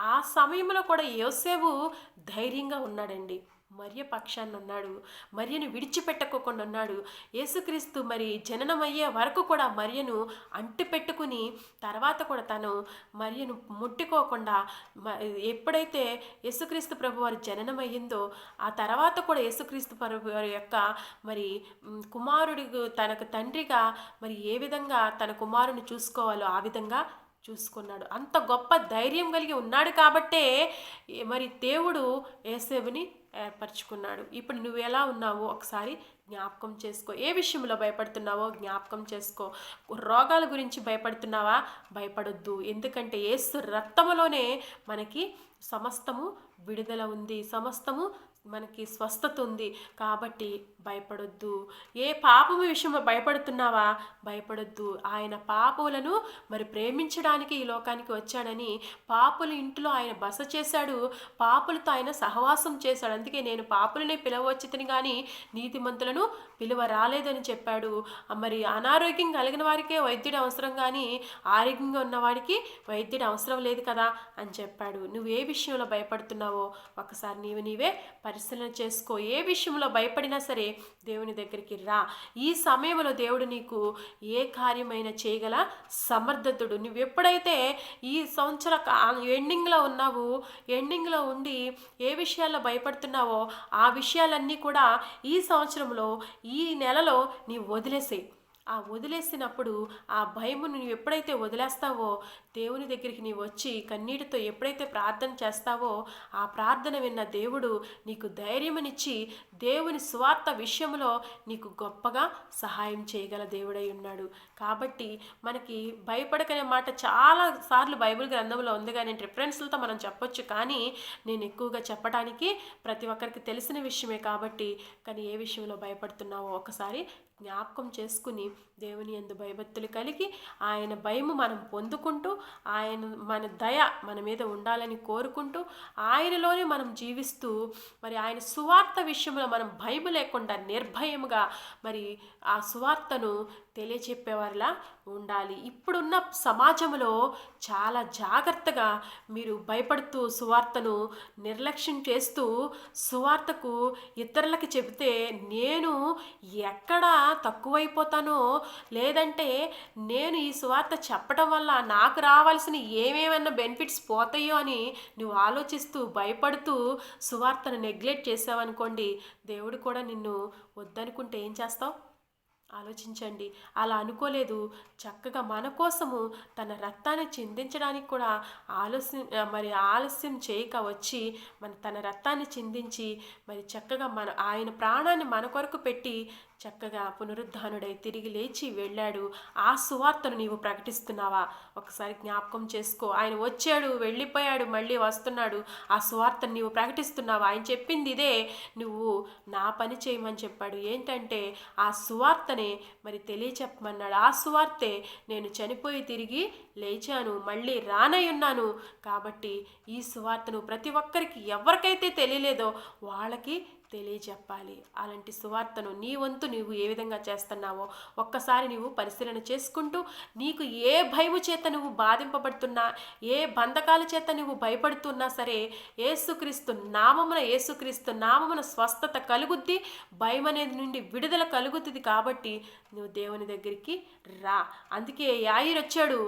ఆ సమయంలో కూడా యోసేపు ధైర్యంగా ఉన్నాడండి. మరియ పక్షాన్ని ఉన్నాడు, మరియను విడిచిపెట్టుకోకుండా ఉన్నాడు. యేసుక్రీస్తు మరి జననమయ్యే వరకు కూడా మరియను అంటి పెట్టుకుని తర్వాత కూడా తను మరియను ముట్టుకోకుండా, ఎప్పుడైతే యేసుక్రీస్తు ప్రభు వారి జననమయ్యిందో ఆ తర్వాత కూడా యేసుక్రీస్తు ప్రభు వారి యొక్క మరి కుమారుడి తనకు తండ్రిగా మరి ఏ విధంగా తన కుమారుని చూసుకోవాలో ఆ విధంగా చూసుకున్నాడు. అంత గొప్ప ధైర్యం కలిగి ఉన్నాడు కాబట్టే మరి దేవుడు యేసేపుని ఏర్పరచుకున్నాడు. ఇప్పుడు నువ్వు ఎలా ఉన్నావో ఒకసారి జ్ఞాపకం చేసుకో. ఏ విషయంలో భయపడుతున్నావో జ్ఞాపకం చేసుకో. రోగాల గురించి భయపడుతున్నావా? భయపడొద్దు. ఎందుకంటే యేసు రక్తములోనే మనకి సమస్తము విడుదల ఉంది, సమస్తము మనకి స్వస్థత ఉంది. కాబట్టి భయపడొద్దు. ఏ పాపము విషయంలో భయపడుతున్నావా? భయపడొద్దు. ఆయన పాపులను మరి ప్రేమించడానికి ఈ లోకానికి వచ్చాడని, పాపుల ఇంట్లో ఆయన బస చేశాడు, పాపులతో ఆయన సహవాసం చేశాడు. అందుకే నేను పాపులనే పిలవచ్చితిని కానీ నీతిమంతులను పిలువ రాలేదని చెప్పాడు. మరి అనారోగ్యం కలిగిన వారికే వైద్యుడు అవసరం, కానీ ఆరోగ్యంగా ఉన్నవాడికి వైద్యుడు అవసరం లేదు కదా అని చెప్పాడు. నువ్వు ఏ విషయంలో భయపడుతున్నావో ఒకసారి నీవే పరిశీలన చేసుకో. ఏ విషయంలో భయపడినా సరే దేవుని దగ్గరికి రా. ఈ సమయంలో దేవుడు నీకు ఏ కార్యమైనా చేయగల సమర్థతుడు. నువ్వు ఎప్పుడైతే ఈ సంవత్సర ఎండింగ్లో ఉన్నావు, ఎండింగ్లో ఉండి ఏ విషయాల్లో భయపడుతున్నావో ఆ విషయాలన్నీ కూడా ఈ సంవత్సరంలో, ఈ నెలలో నీవు వదిలేసేయి. ఆ వదిలేసినప్పుడు ఆ భయమును నువ్వు ఎప్పుడైతే వదిలేస్తావో దేవుని దగ్గరికి నీవు వచ్చి కన్నీటితో ఎప్పుడైతే ప్రార్థన చేస్తావో ఆ ప్రార్థన విన్న దేవుడు నీకు ధైర్యమునిచ్చి దేవుని స్వార్థ విషయంలో నీకు గొప్పగా సహాయం చేయగల దేవుడై ఉన్నాడు. కాబట్టి మనకి భయపడకనే మాట చాలా సార్లు బైబిల్ గ్రంథంలో ఉంది, కానీ రిఫరెన్స్లతో మనం చెప్పొచ్చు, కానీ నేను ఎక్కువగా చెప్పడానికి ప్రతి ఒక్కరికి తెలిసిన విషయమే కాబట్టి. కానీ ఏ విషయంలో భయపడుతున్నావో ఒకసారి జ్ఞాపకం చేసుకుని దేవుని యందు భయభక్తులు కలిగి ఆయన భయము మనం పొందుకుంటూ ఆయన మన దయ మన మీద ఉండాలని కోరుకుంటూ ఆయనలోనే మనం జీవిస్తూ మరి ఆయన సువార్త విషయంలో మనం భయం లేకుండా నిర్భయముగా మరి ఆ సువార్తను తెలియచెప్పేవారిలా ఉండాలి. ఇప్పుడున్న సమాజంలో చాలా జాగ్రత్తగా మీరు భయపడుతూ సువార్తను నిర్లక్ష్యం చేస్తూ సువార్తకు ఇతరులకి చెబితే నేను ఎక్కడ తక్కువైపోతానో, లేదంటే నేను ఈ సువార్త చెప్పడం వల్ల నాకు రావాల్సిన ఏమేమన్నా బెనిఫిట్స్ పోతాయో అని నువ్వు ఆలోచిస్తూ భయపడుతూ సువార్తను నెగ్లెక్ట్ చేసావనుకోండి, దేవుడు కూడా నిన్ను వద్దనుకుంటే ఏం చేస్తావు? ఆలోచించండి. అలా అనుకోలేదు, చక్కగా మన కోసము తన రక్తాన్ని చిందించడానికి కూడా ఆలస్యం చేయక వచ్చి తన రక్తాన్ని చిందించి మరి చక్కగా ఆయన ప్రాణాన్ని మన కొరకు పెట్టి చక్కగా పునరుద్ధానుడై తిరిగి లేచి వెళ్ళాడు. ఆ సువార్తను నీవు ప్రకటిస్తున్నావా? ఒకసారి జ్ఞాపకం చేసుకో. ఆయన వచ్చాడు, వెళ్ళిపోయాడు, మళ్ళీ వస్తున్నాడు. ఆ సువార్తను నీవు ప్రకటిస్తున్నావా? ఆయన చెప్పింది ఇదే, నువ్వు నా పని చేయమని చెప్పాడు. ఏంటంటే ఆ సువార్తనే మరి తెలియచెప్పమన్నాడు. ఆ సువార్తే నేను చనిపోయి తిరిగి లేచాను, మళ్ళీ రానయ్యున్నాను. కాబట్టి ఈ సువార్తను ప్రతి ఒక్కరికి ఎవరికైతే తెలియలేదో వాళ్ళకి తెలియజెప్పాలి. అలాంటి సువార్తను నీ వంతు నువ్వు ఏ విధంగా చేస్తున్నావో ఒక్కసారి నువ్వు పరిశీలన చేసుకుంటూ, నీకు ఏ భయము చేత నువ్వు బాధింపబడుతున్నా, ఏ బంధకాల చేత నువ్వు భయపడుతున్నా సరే, యేసుక్రీస్తు నామమున స్వస్థత కలుగుద్ది, భయం అనేది నుండి విడుదల కలుగుతుంది. కాబట్టి నువ్వు దేవుని దగ్గరికి రా. అందుకే యాయిర్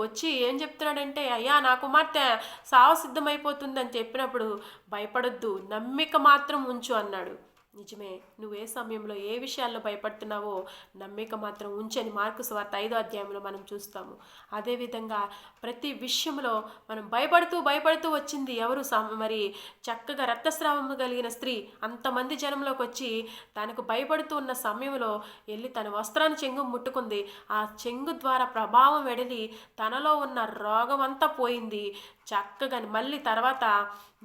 వచ్చి ఏం చెప్తున్నాడంటే, అయ్యా నా కుమార్తె సావు సిద్ధమైపోతుందని చెప్పినప్పుడు భయపడొద్దు, నమ్మిక మాత్రం ఉంచు అన్నాడు. నిజమే, నువ్వు ఏ సమయంలో ఏ విషయాల్లో భయపడుతున్నావో నమ్మిక మాత్రం ఉంచని మార్కు సువార్త 5వ అధ్యాయంలో మనం చూస్తాము. అదేవిధంగా ప్రతి విషయంలో మనం భయపడుతూ వచ్చింది ఎవరు? మరి చక్కగా రక్తస్రావము కలిగిన స్త్రీ అంతమంది జనంలోకి వచ్చి తనకు భయపడుతూ ఉన్న సమయంలో వెళ్ళి తన వస్త్రాన్ని చెంగు ముట్టుకుంది. ఆ చెంగు ద్వారా ప్రభావం వెడలి తనలో ఉన్న రోగం అంతా పోయింది. చక్కగా మళ్ళీ తర్వాత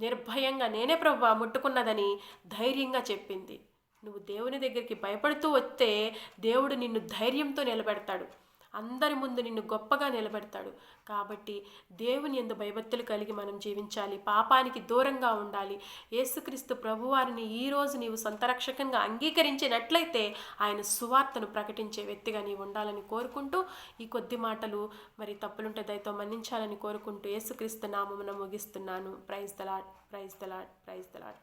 నిర్భయంగా నేనే ప్రభువా ముట్టుకున్నదని ధైర్యంగా చెప్పింది. నువ్వు దేవుని దగ్గరికి భయపడుతూ వస్తే దేవుడు నిన్ను ధైర్యంతో నిలబెడతాడు, అందరి ముందు నిన్ను గొప్పగా నిలబెడతాడు. కాబట్టి దేవుని యందు భయభక్తులు కలిగి మనం జీవించాలి, పాపానికి దూరంగా ఉండాలి. యేసుక్రీస్తు ప్రభువారిని ఈరోజు నీవు సొంత రక్షకంగా అంగీకరించినట్లయితే ఆయన సువార్తను ప్రకటించే వ్యక్తిగా నీవు ఉండాలని కోరుకుంటూ, ఈ కొద్ది మాటలు మరి తప్పులుంటే దయతో మన్నించాలని కోరుకుంటూ యేసుక్రీస్తు నామమున ముగిస్తున్నాను. Praise the Lord, praise the Lord, praise the lord.